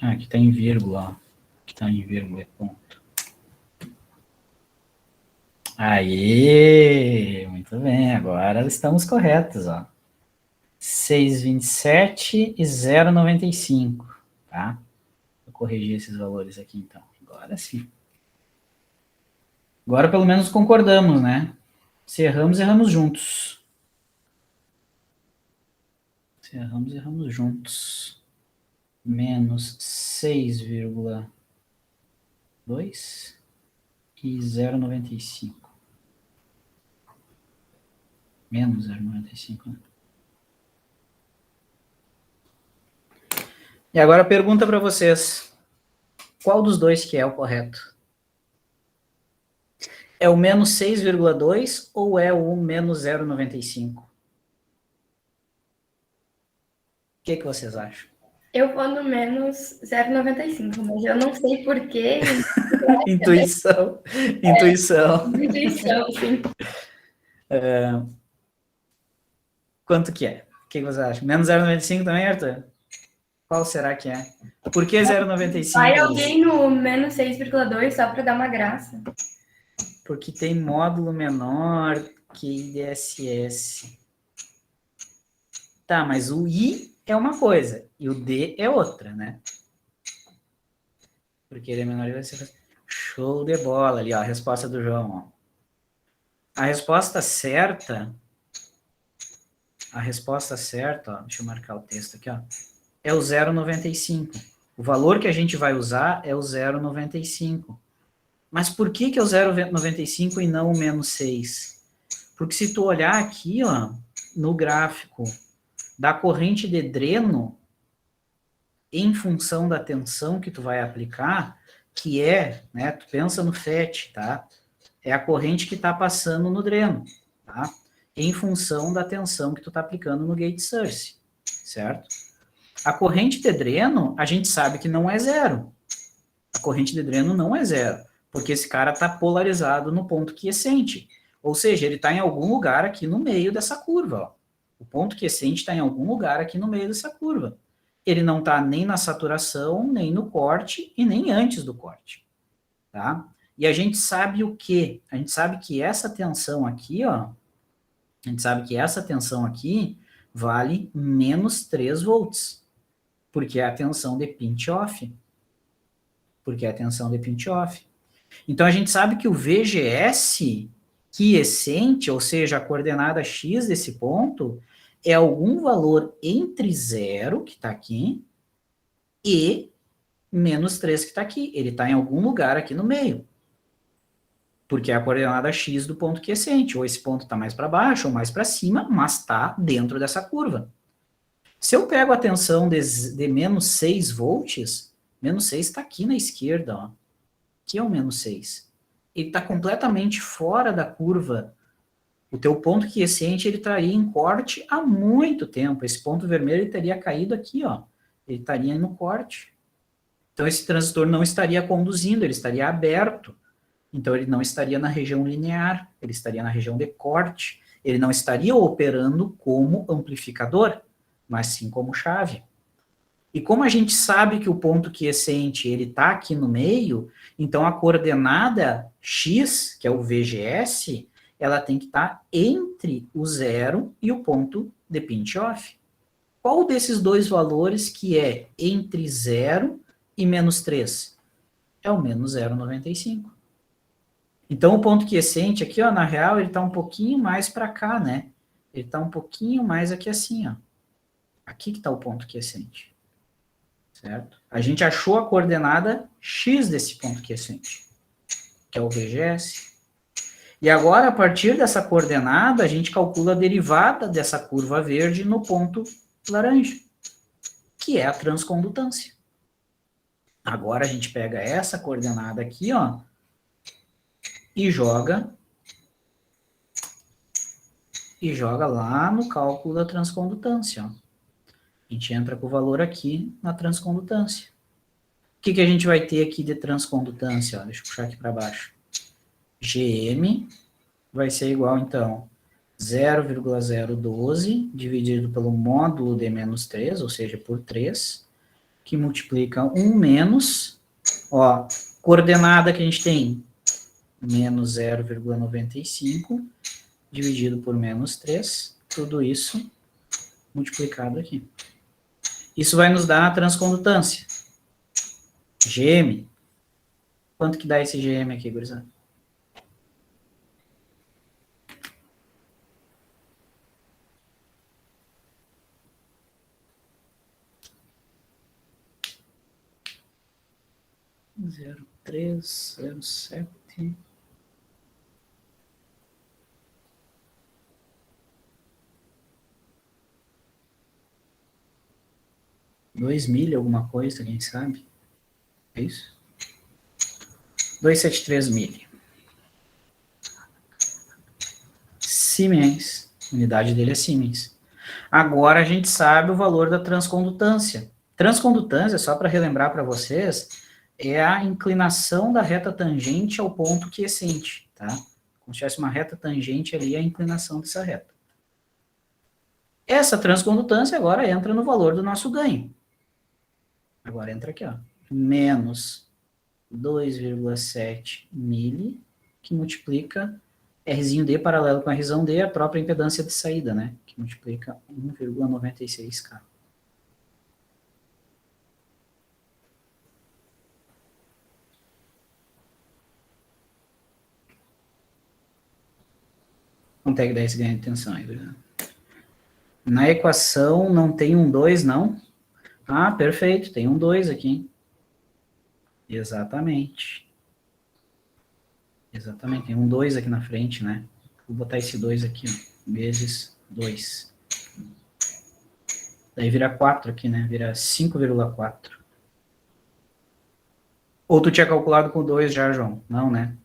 Ah, aqui está em vírgula, ó. Aqui está em vírgula, ponto. Aê! Muito bem, agora estamos corretos, ó. 6,27 e 0,95, tá? Vou corrigir esses valores aqui, então. Agora sim. Agora, pelo menos, concordamos, né? Se erramos, erramos juntos. Se erramos, erramos juntos. Menos 6,2 e 0,95. Menos 0,95, né? E agora a pergunta para vocês. Qual dos dois que é o correto? É o menos 6,2 ou é o menos 0,95? O que vocês acham? Eu vou no menos 0,95, mas eu não sei porquê. Intuição. Intuição. Intuição, sim. Quanto que é? O que você acha? Menos 0,95 também, Arthur? Qual será que é? Por que 0,95? Vai alguém no menos 6,2 só para dar uma graça. Porque tem módulo menor que IDSS. Tá, mas o I é uma coisa e o D é outra, né? Porque ele é menor e você... Show de bola ali, ó, a resposta do João, ó. A resposta certa, ó, deixa eu marcar o texto aqui, ó, é o 0,95. O valor que a gente vai usar é o 0,95. Mas por que é o 0,95 e não o menos 6? Porque se tu olhar aqui, ó, no gráfico da corrente de dreno, em função da tensão que tu vai aplicar, que é, né, tu pensa no FET, tá? É a corrente que está passando no dreno, tá? Em função da tensão que tu está aplicando no gate source, certo? A corrente de dreno, a gente sabe que não é zero. A corrente de dreno não é zero, porque esse cara está polarizado no ponto quiescente. Ou seja, ele está em algum lugar aqui no meio dessa curva, ó. O ponto quiescente está em algum lugar aqui no meio dessa curva. Ele não está nem na saturação, nem no corte, e nem antes do corte, tá? E a gente sabe o quê? A gente sabe que essa tensão aqui, ó, a gente sabe que essa tensão aqui vale menos 3 volts, porque é a tensão de pinch-off. Porque é a tensão de pinch-off. Então, a gente sabe que o VGS quiescente, ou seja, a coordenada x desse ponto, é algum valor entre 0, que está aqui, e menos 3, que está aqui. Ele está em algum lugar aqui no meio. Porque é a coordenada x do ponto quiescente. Ou esse ponto está mais para baixo ou mais para cima, mas está dentro dessa curva. Se eu pego a tensão de menos 6 volts, menos 6 está aqui na esquerda, ó. Aqui é o menos 6. Ele está completamente fora da curva. O teu ponto quiescente, ele estaria em corte há muito tempo. Esse ponto vermelho ele teria caído aqui, ó. Ele estaria no corte. Então, esse transistor não estaria conduzindo, ele estaria aberto. Então, ele não estaria na região linear, ele estaria na região de corte, ele não estaria operando como amplificador, mas sim como chave. E como a gente sabe que o ponto quiescente ele está aqui no meio, então a coordenada x, que é o VGS, ela tem que estar entre o zero e o ponto de pinch-off. Qual desses dois valores que é entre 0 e menos 3? É o menos 0,95. Então, o ponto quiescente aqui, ó, na real, ele está um pouquinho mais para cá, né? Ele está um pouquinho mais aqui assim, ó. Aqui que está o ponto quiescente. Certo? A gente achou a coordenada x desse ponto quiescente, que é o VGS. E agora, a partir dessa coordenada, a gente calcula a derivada dessa curva verde no ponto laranja, que é a transcondutância. Agora a gente pega essa coordenada aqui, ó, e joga lá no cálculo da transcondutância, ó. A gente entra com o valor aqui na transcondutância. O que a gente vai ter aqui de transcondutância? Ó? Deixa eu puxar aqui para baixo. Gm vai ser igual, então, 0,012 dividido pelo módulo de menos 3, ou seja, por 3, que multiplica 1 menos, ó, coordenada que a gente tem, menos 0,95, dividido por menos 3, tudo isso multiplicado aqui. Isso vai nos dar a transcondutância. Gm. Quanto que dá esse Gm aqui, gurizada? Zero 307. $2.000 alguma coisa, quem sabe? É isso? 273 milha. Siemens. A unidade dele é Siemens. Agora a gente sabe o valor da transcondutância. Transcondutância, só para relembrar para vocês, é a inclinação da reta tangente ao ponto quiescente, tá? Como se tivesse uma reta tangente ali, a inclinação dessa reta. Essa transcondutância agora entra no valor do nosso ganho. Agora entra aqui, ó. Menos 2,7 mili, que multiplica Rzinho D paralelo com Rzão D, a própria impedância de saída, né? Que multiplica 1,96K. Quanto é que dá esse ganho de tensão aí, Guilherme? Na equação não tem um 2, não? Ah, perfeito, tem um 2 aqui. Exatamente. Exatamente, tem um 2 aqui na frente, né? Vou botar esse 2 aqui, ó, vezes 2. Daí vira 4 aqui, né? Vira 5,4. Ou tu tinha calculado com 2 já, João? Não, né?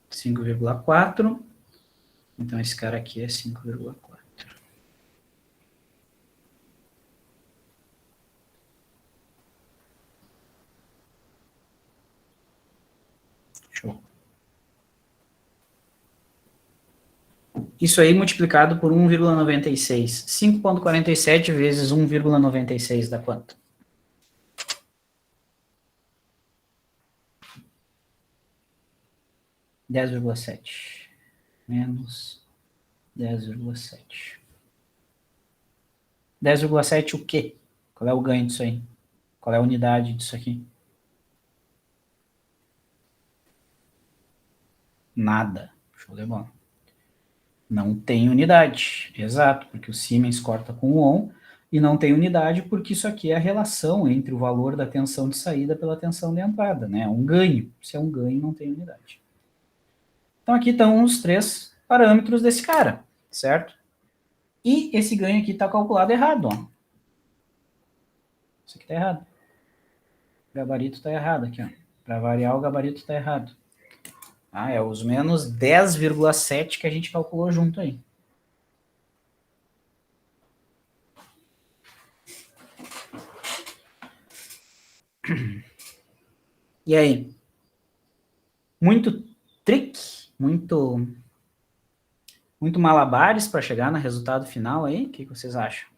Cinco vírgula quatro. Então esse cara aqui é 5,4. Show. Isso aí multiplicado por 1,96. 5,47 vezes 1,96 dá quanto? (10,7) menos 10,7. 10,7 o quê? Qual é o ganho disso aí? Qual é a unidade disso aqui? Nada. Show de bola. Não tem unidade. Exato, porque o Siemens corta com o Ohm e não tem unidade porque isso aqui é a relação entre o valor da tensão de saída pela tensão de entrada, né? É um ganho. Se é um ganho, não tem unidade. Então aqui estão os 3 parâmetros desse cara, certo? E esse ganho aqui está calculado errado, ó. Isso aqui está errado. O gabarito está errado aqui, ó. Para variar, o gabarito está errado. Ah, é os menos 10,7 que a gente calculou junto aí. E aí? Muito trick, muito malabares para chegar no resultado final aí? O que vocês acham?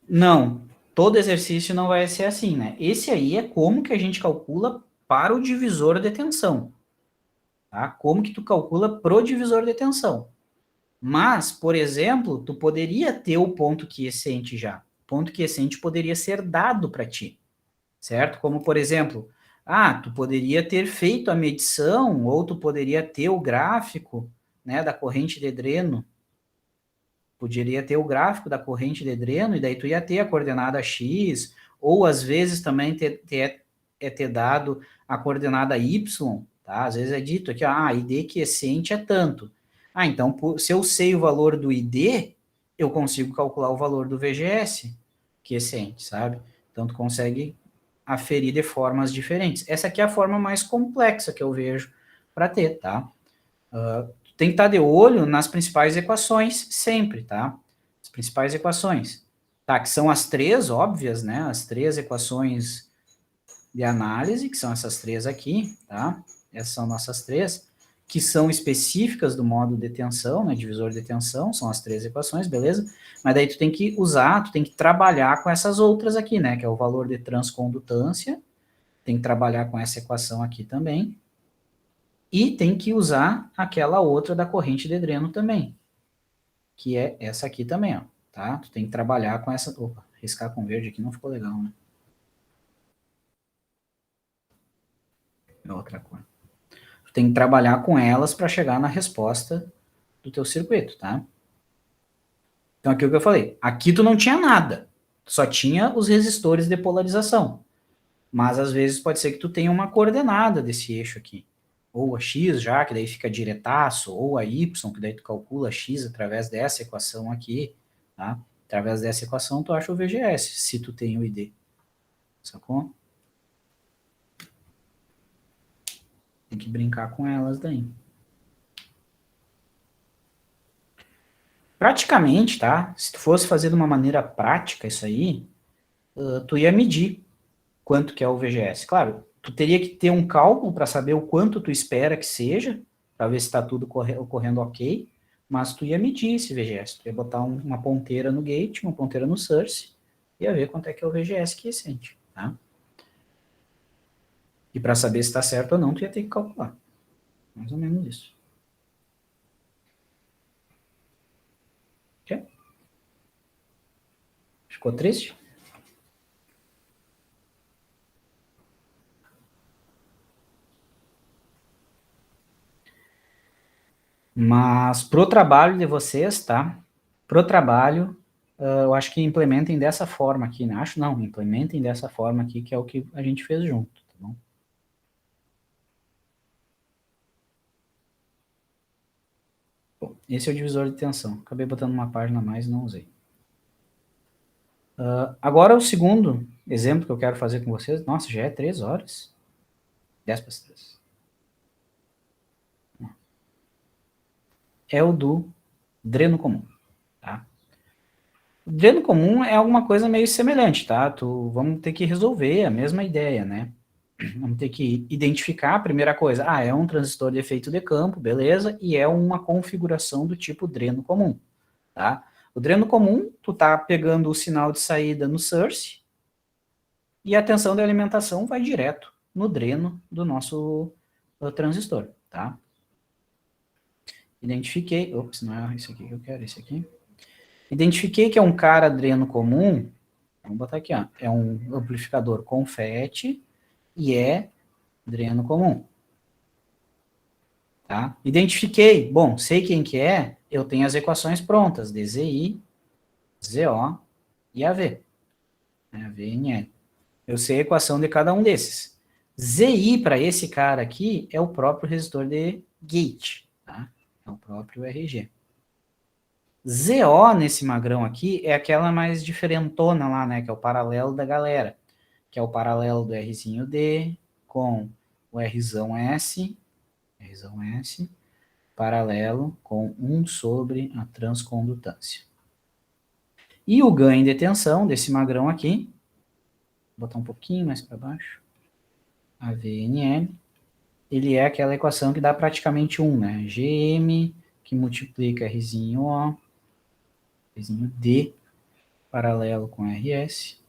Não, todo exercício não vai ser assim, né? Esse aí é como que a gente calcula para o divisor de tensão, tá? Como que tu calcula pro divisor de tensão. Mas, por exemplo, tu poderia ter o ponto quiescente já. O ponto quiescente poderia ser dado para ti, certo? Como, por exemplo, tu poderia ter feito a medição ou tu poderia ter o gráfico, né, da corrente de dreno. Poderia ter o gráfico da corrente de dreno, e daí tu ia ter a coordenada X, ou às vezes também ter dado a coordenada Y, tá? Às vezes é dito aqui, ID quiescente é tanto. Então, se eu sei o valor do ID, eu consigo calcular o valor do VGS quiescente, sabe? Então, tu consegue aferir de formas diferentes. Essa aqui é a forma mais complexa que eu vejo para ter, tá? Tem que estar de olho nas principais equações sempre, tá? As principais equações, tá? Que são as três óbvias, né? As três equações de análise, que são essas três aqui, tá? Essas são nossas três, que são específicas do modo de tensão, né? Divisor de tensão, são as três equações, beleza? Mas daí tu tem que usar, tu tem que trabalhar com essas outras aqui, né? Que é o valor de transcondutância, tem que trabalhar com essa equação aqui também, e tem que usar aquela outra da corrente de dreno também, que é essa aqui também, ó, tá? Tu tem que trabalhar com essa... Opa, riscar com verde aqui não ficou legal, né? É outra cor. Tu tem que trabalhar com elas para chegar na resposta do teu circuito, tá? Então aqui é o que eu falei. Aqui tu não tinha nada. Só tinha os resistores de polarização. Mas às vezes pode ser que tu tenha uma coordenada desse eixo aqui. Ou a x já, que daí fica diretaço, ou a y, que daí tu calcula x através dessa equação aqui, tá? Através dessa equação tu acha o VGS, se tu tem o ID. Sacou? Tem que brincar com elas daí. Praticamente, tá? Se tu fosse fazer de uma maneira prática isso aí, tu ia medir quanto que é o VGS. Claro, tu teria que ter um cálculo para saber o quanto tu espera que seja, para ver se está tudo ocorrendo ok, mas tu ia medir esse VGS. Tu ia botar uma ponteira no gate, uma ponteira no source, e ia ver quanto é que é o VGS quiescente, tá? E para saber se está certo ou não, tu ia ter que calcular. Mais ou menos isso. Ok? Ficou triste? Mas pro trabalho de vocês, tá? Pro trabalho, eu acho que implementem dessa forma aqui, né? Acho não, implementem dessa forma aqui, que é o que a gente fez junto, tá bom? Bom, esse é o divisor de tensão. Acabei botando uma página a mais e não usei. Agora o segundo exemplo que eu quero fazer com vocês. Nossa, já é 3 horas. 10 para as 3. É o do dreno comum, tá? O dreno comum é alguma coisa meio semelhante, tá? Vamos ter que resolver a mesma ideia, né? Vamos ter que identificar a primeira coisa. É um transistor de efeito de campo, beleza? E é uma configuração do tipo dreno comum, tá? O dreno comum, tu tá pegando o sinal de saída no source e a tensão de alimentação vai direto no dreno do nosso transistor, tá? Identifiquei, ops, não é esse aqui que eu quero, esse aqui. Identifiquei que é um cara dreno comum, vamos botar aqui, ó, é um amplificador com FET e é dreno comum. Tá? Identifiquei, bom, sei quem que é, eu tenho as equações prontas, DZI, ZO e AV. AV e NL. Eu sei a equação de cada um desses. ZI para esse cara aqui é o próprio resistor de gate, tá? É o próprio RG. ZO nesse magrão aqui é aquela mais diferentona lá, né, que é o paralelo da galera, que é o paralelo do Rzinho D com o Rzão S, paralelo com 1 sobre a transcondutância. E o ganho de tensão desse magrão aqui, vou botar um pouquinho mais para baixo, AVNL, ele é aquela equação que dá praticamente 1, né? GM, que multiplica Rzinho O, Rzinho D, paralelo com RS,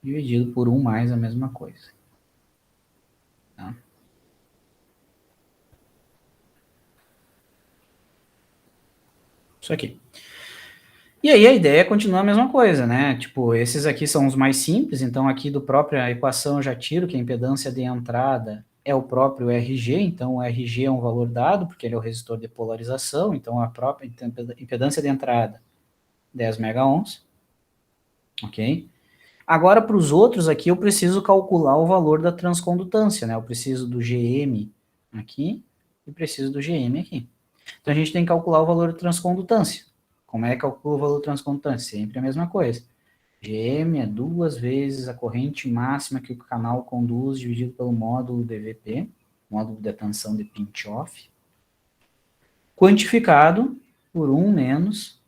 dividido por 1 mais a mesma coisa. Tá? Isso aqui. E aí a ideia continua a mesma coisa, né? Tipo, esses aqui são os mais simples, então aqui do própria equação eu já tiro que a impedância de entrada é o próprio RG, então o RG é um valor dado, porque ele é o resistor de polarização, então a própria impedância de entrada, 10 megaohms, ok? Agora, para os outros aqui, eu preciso calcular o valor da transcondutância, né? Eu preciso do GM aqui e preciso do GM aqui. Então, a gente tem que calcular o valor da transcondutância. Como é que calcula o valor da transcondutância? Sempre a mesma coisa. GM é 2 vezes a corrente máxima que o canal conduz, dividido pelo módulo DVP, módulo de tensão de pinch-off, quantificado por 1 menos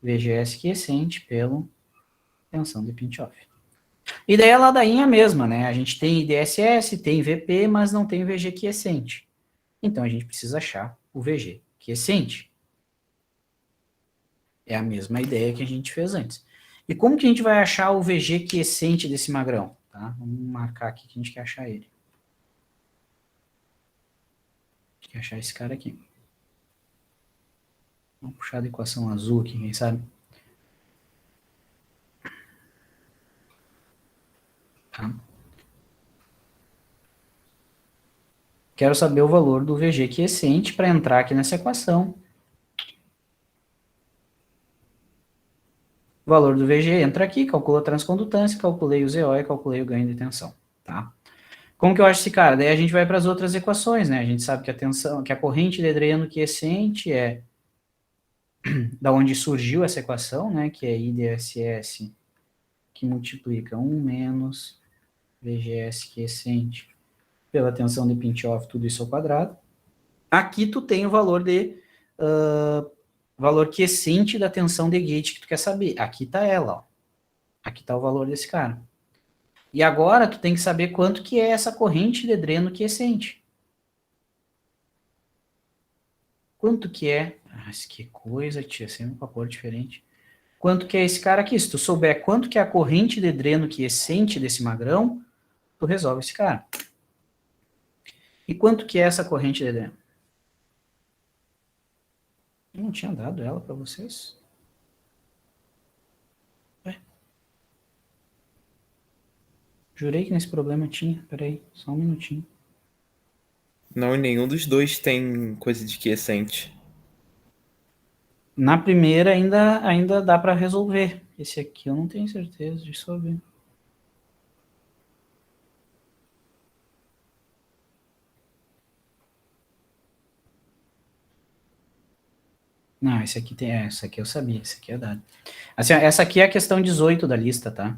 VGS quiescente pelo tensão de pinch-off. E daí a ladainha é a mesma, né? A gente tem IDSS, tem VP, mas não tem VG quiescente. Então a gente precisa achar o VG quiescente. É a mesma ideia que a gente fez antes. E como que a gente vai achar o VG quiescente desse magrão? Tá? Vamos marcar aqui que a gente quer achar ele. A gente quer achar esse cara aqui. Vamos puxar a equação azul aqui, quem sabe? Tá? Quero saber o valor do VG quiescente para entrar aqui nessa equação. O valor do VG entra aqui, calcula a transcondutância, calculei o ZO e calculei o ganho de tensão. Tá? Como que eu acho esse cara? Daí a gente vai para as outras equações, né? A gente sabe que a tensão, que a corrente de dreno quiescente é da onde surgiu essa equação, né? Que é IDSS, que multiplica 1 menos VGS quiescente pela tensão de pinch-off, tudo isso ao quadrado. Aqui tu tem o valor de valor quiescente da tensão de gate que tu quer saber. Aqui tá ela, ó. Aqui tá o valor desse cara. E agora tu tem que saber quanto que é essa corrente de dreno quiescente. Quanto que é? Ah, que coisa, tia, sempre com a cor diferente. Quanto que é esse cara aqui? Se tu souber quanto que é a corrente de dreno quiescente desse magrão, tu resolve esse cara. E quanto que é essa corrente de dreno? Eu não tinha dado ela para vocês? Ué? Jurei que nesse problema tinha. Peraí, só um minutinho. Não, nenhum dos dois tem coisa de quiescente. Na primeira ainda dá para resolver. Esse aqui eu não tenho certeza de só ver. Não, esse aqui tem. Esse aqui eu sabia, esse aqui é dado. Assim, ó, essa aqui é a questão 18 da lista, tá?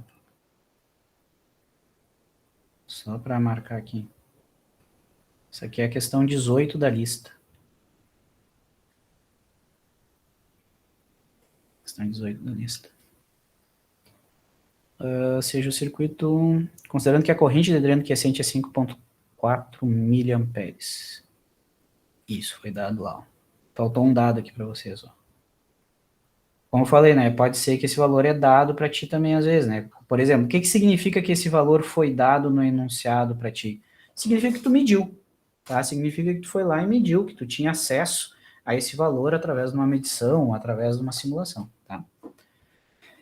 Só para marcar aqui. Essa aqui é a questão 18 da lista. Questão 18 da lista. Seja o circuito, considerando que a corrente de dreno quiescente é 5,4 miliamperes. Isso, foi dado lá. Ó. Faltou um dado aqui para vocês. Ó. Como eu falei, né? Pode ser que esse valor é dado para ti também às vezes, né? Por exemplo, o que significa que esse valor foi dado no enunciado para ti? Significa que tu mediu, tá? Significa que tu foi lá e mediu, que tu tinha acesso a esse valor através de uma medição, através de uma simulação, tá?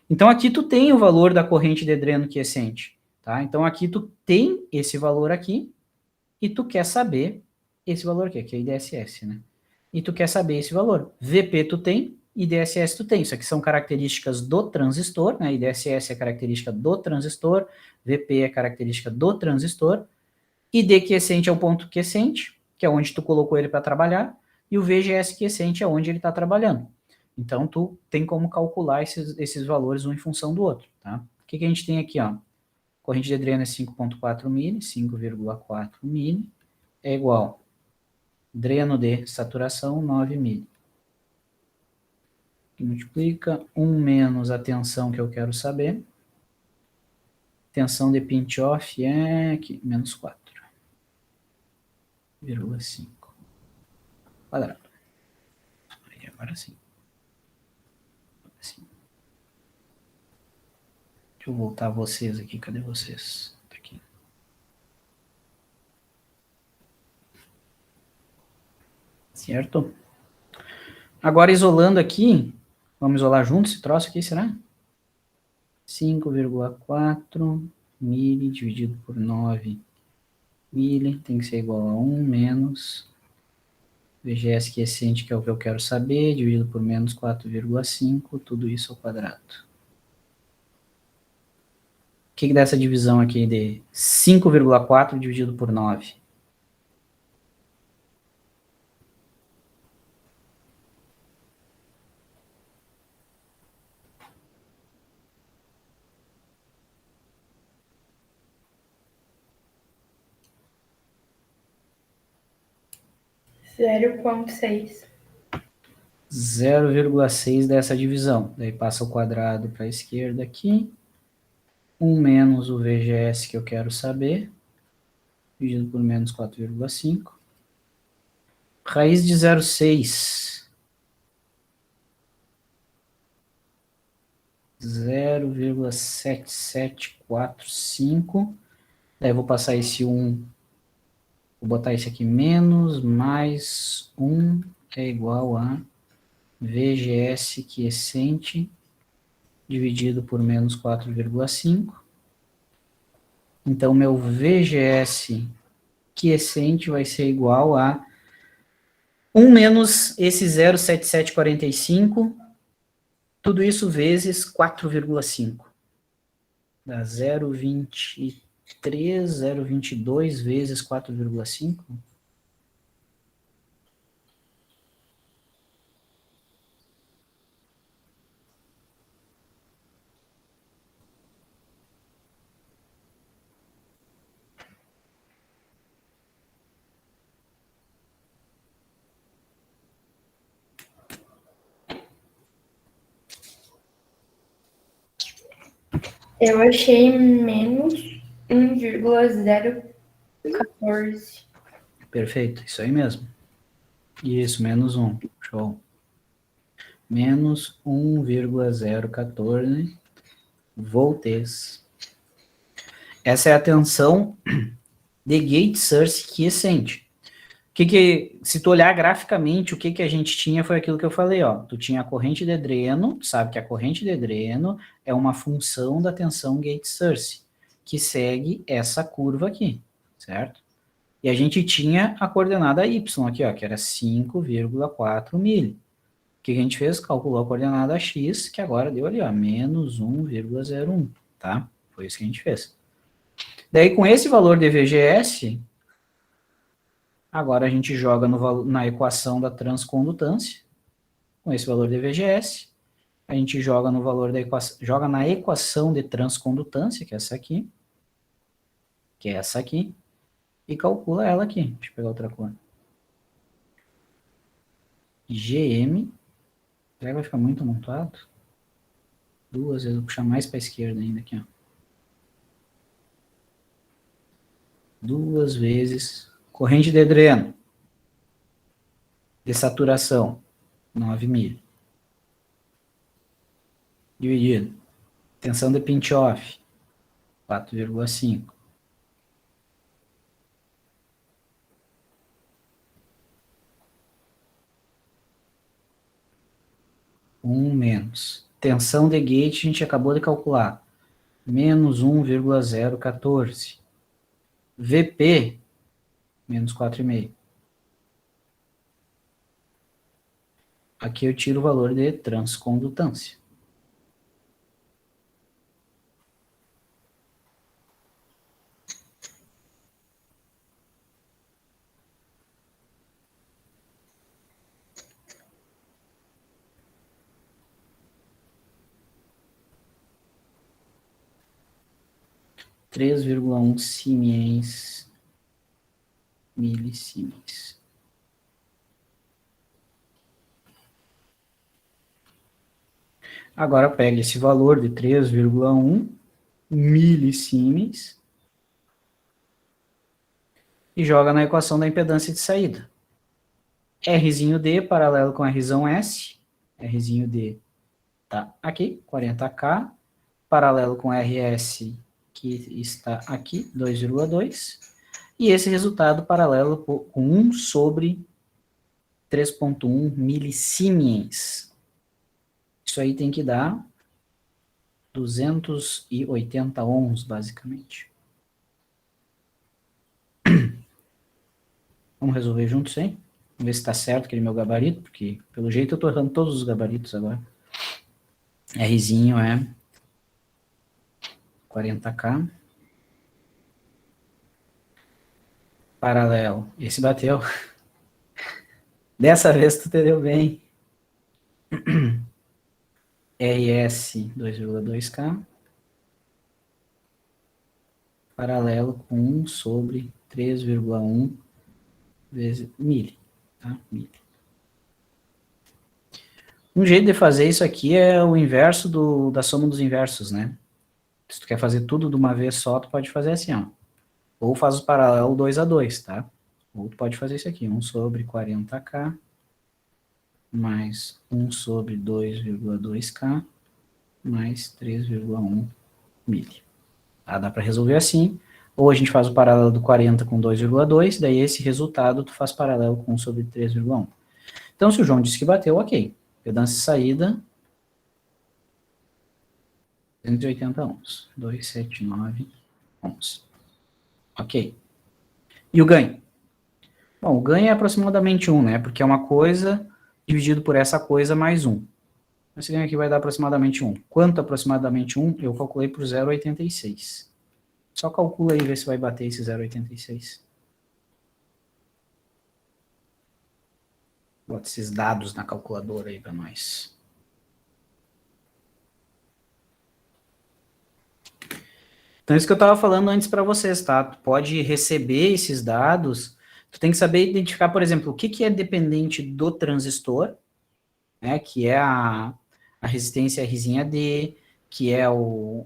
Então, aqui tu tem o valor da corrente de dreno quiescente, tá? Então, aqui tu tem esse valor aqui e tu quer saber esse valor aqui, que é IDSS, né? E tu quer saber esse valor. VP tu tem, IDSS tu tem. Isso aqui são características do transistor, né? IDSS é característica do transistor, VP é característica do transistor, ID quiescente é o ponto quiescente, que é onde tu colocou ele para trabalhar, e o VGS quiescente é onde ele está trabalhando. Então, tu tem como calcular esses valores um em função do outro, tá? O que a gente tem aqui, ó? Corrente de dreno é 5,4 mili, 5,4 mili, é igual dreno de saturação 9 mili. que multiplica 1 menos a tensão que eu quero saber. Tensão de pinch-off é aqui, menos 4,5 quadrado. Aí, agora sim. Deixa eu voltar vocês aqui. Cadê vocês? Tá aqui. Certo? Agora, isolando aqui, vamos isolar junto esse troço aqui, será? 5,4 mili dividido por 9 mili tem que ser igual a 1 menos VGS quiescente, que é o que eu quero saber, dividido por menos 4,5, tudo isso ao quadrado. O que dá essa divisão aqui de 5,4 dividido por 9? Zero ponto seis. 0,6 dessa divisão. Daí passa o quadrado para a esquerda aqui. 1 menos o VGS que eu quero saber, dividido por menos 4,5. Raiz de 0,6. 0,7745. Daí eu vou passar esse 1, vou botar esse aqui, menos, mais 1 é igual a VGS quiescente, dividido por menos 4,5. Então, meu VGS quiescente vai ser igual a 1 menos esse 0,7745, tudo isso vezes 4,5. Dá 0,23, 0,22 vezes 4,5. Eu achei menos 1,014. Perfeito, isso aí mesmo. Isso, menos 1. Show. Menos 1,014 volts. Essa é a tensão de gate source quiescente. Se tu olhar graficamente, o que a gente tinha foi aquilo que eu falei, ó. Tu tinha a corrente de dreno, sabe que a corrente de dreno é uma função da tensão gate source, que segue essa curva aqui, certo? E a gente tinha a coordenada y aqui, ó, que era 5,4 mili. O que a gente fez? Calculou a coordenada x, que agora deu ali, ó, menos 1,01, tá? Foi isso que a gente fez. Daí, com esse valor de VGS, agora a gente joga na equação da transcondutância, com esse valor de VGS, a gente joga no valor da equação, joga na equação de transcondutância, que é essa aqui, e calcula ela aqui. Deixa eu pegar outra cor. GM, será que vai ficar muito amontoado? Duas vezes, vou puxar mais para a esquerda ainda aqui, ó. 2 vezes corrente de dreno de saturação, 9 mil. Dividido. Tensão de pinch-off, 4,5. Menos. Tensão de gate a gente acabou de calcular. Menos 1,014. VP, menos 4,5. Aqui eu tiro o valor de transcondutância. Três vírgula um siemens milisiemens. Agora pega esse valor de 3,1 milisiemens e joga na equação da impedância de saída. Rzinho D paralelo com Rzão S. Rzinho D tá aqui, 40K, paralelo com RS, que está aqui, 2,2. E esse resultado paralelo com 1 sobre 3,1 milisiemens. Isso aí tem que dar 280 ohms, basicamente. Vamos resolver juntos, hein? Vamos ver se está certo aquele meu gabarito, porque pelo jeito eu estou errando todos os gabaritos agora. Rzinho é 40K. Paralelo. Esse bateu. Dessa vez tu entendeu bem. RS 2,2K. Paralelo com 1 sobre 3,1 vezes mili. Tá? Mili. Um jeito de fazer isso aqui é o inverso da soma dos inversos, né? Se tu quer fazer tudo de uma vez só, tu pode fazer assim, ó. Ou faz o paralelo 2 a 2, tá? Ou tu pode fazer isso aqui, 1 sobre 40K mais 1 sobre 2,2K mais 3,1 mili. Tá? Dá para resolver assim. Ou a gente faz o paralelo do 40 com 2,2, daí esse resultado tu faz paralelo com 1 sobre 3,1. Então, se o João disse que bateu, ok. Impedância de saída, 280 ohms. 279 ohms. Ok. E o ganho? Bom, o ganho é aproximadamente 1, né? Porque é uma coisa dividido por essa coisa mais 1. Esse ganho aqui vai dar aproximadamente 1. Quanto aproximadamente 1? Eu calculei por 0,86. Só calcula aí e vê se vai bater esse 0,86. Bota esses dados na calculadora aí para nós. Então, isso que eu estava falando antes para vocês, tá? Tu pode receber esses dados, tu tem que saber identificar, por exemplo, o que é dependente do transistor, né, que é a resistência Rzinha D, que é o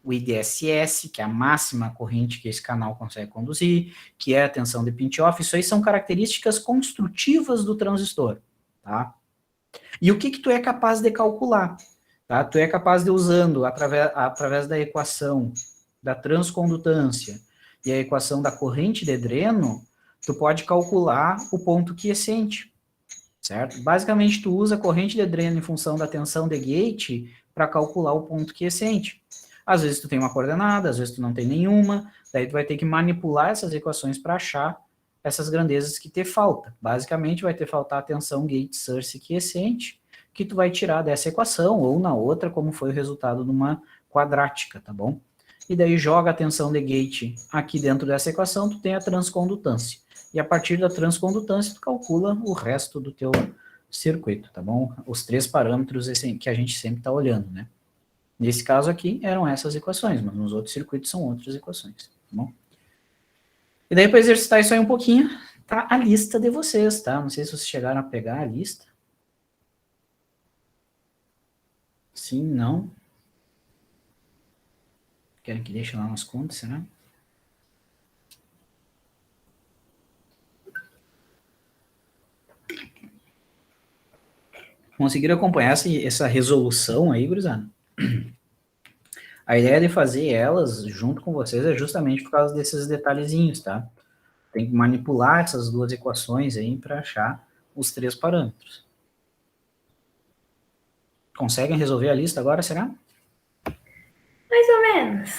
IDSS, que é a máxima corrente que esse canal consegue conduzir, que é a tensão de pinch-off. Isso aí são características construtivas do transistor, tá? E o que tu é capaz de calcular, tá? Tu é capaz de, usando, através da equação da transcondutância e a equação da corrente de dreno, tu pode calcular o ponto quiescente, certo? Basicamente, tu usa a corrente de dreno em função da tensão de gate para calcular o ponto quiescente. Às vezes tu tem uma coordenada, às vezes tu não tem nenhuma, daí tu vai ter que manipular essas equações para achar essas grandezas que te falta. Basicamente, vai te faltar a tensão gate source quiescente, que tu vai tirar dessa equação, ou na outra, como foi o resultado de uma quadrática, tá bom? E daí joga a tensão de gate aqui dentro dessa equação, tu tem a transcondutância. E a partir da transcondutância, tu calcula o resto do teu circuito, tá bom? Os 3 parâmetros que a gente sempre está olhando, né? Nesse caso aqui, eram essas equações, mas nos outros circuitos são outras equações, tá bom? E daí, para exercitar isso aí um pouquinho, tá a lista de vocês, tá? Não sei se vocês chegaram a pegar a lista. Sim, não. Querem que deixe lá nas contas, será? Conseguiram acompanhar essa resolução aí, gurizada? A ideia de fazer elas junto com vocês é justamente por causa desses detalhezinhos, tá? Tem que manipular essas duas equações aí para achar os 3 parâmetros. Conseguem resolver a lista agora, será? Mais ou menos.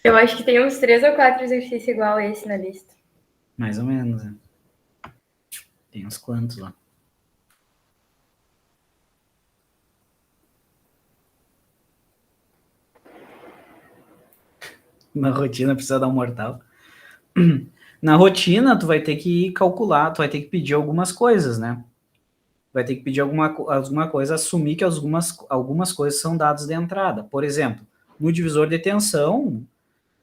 Eu acho que tem uns 3 ou 4 exercícios igual a esse na lista. Mais ou menos, né? Tem uns quantos lá. Na rotina precisa dar um mortal. Na rotina, tu vai ter que calcular, tu vai ter que pedir algumas coisas, né? Vai ter que pedir alguma coisa, assumir que algumas coisas são dados de entrada. Por exemplo, no divisor de tensão,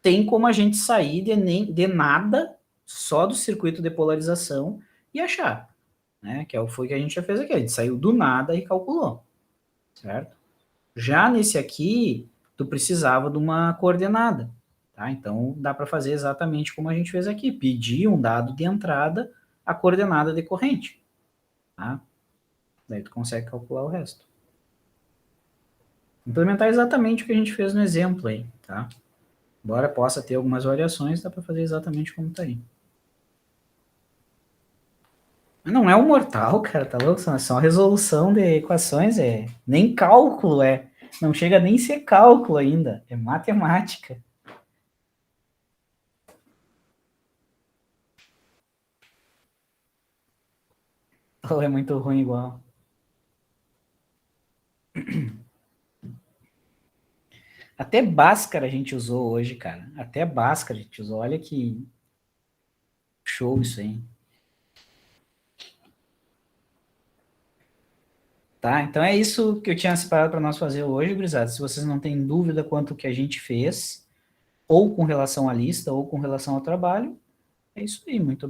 tem como a gente sair de nada, só do circuito de polarização, e achar. né? Que foi o que a gente já fez aqui. A gente saiu do nada e calculou, certo? Já nesse aqui, tu precisava de uma coordenada, tá? Então, dá para fazer exatamente como a gente fez aqui. Pedir um dado de entrada, a coordenada decorrente, tá? Daí tu consegue calcular o resto. Implementar exatamente o que a gente fez no exemplo aí, tá? Embora possa ter algumas variações, dá para fazer exatamente como tá aí. Mas não é um mortal, cara, tá louco? É só resolução de equações, nem cálculo é. Não chega nem a ser cálculo ainda, é matemática. Ou é muito ruim igual. Até Bhaskara a gente usou hoje, cara. Até Bhaskara a gente usou. Olha que show isso aí. Tá, então é isso que eu tinha separado para nós fazer hoje, gurizada. Se vocês não têm dúvida quanto que a gente fez, ou com relação à lista, ou com relação ao trabalho, é isso aí. Muito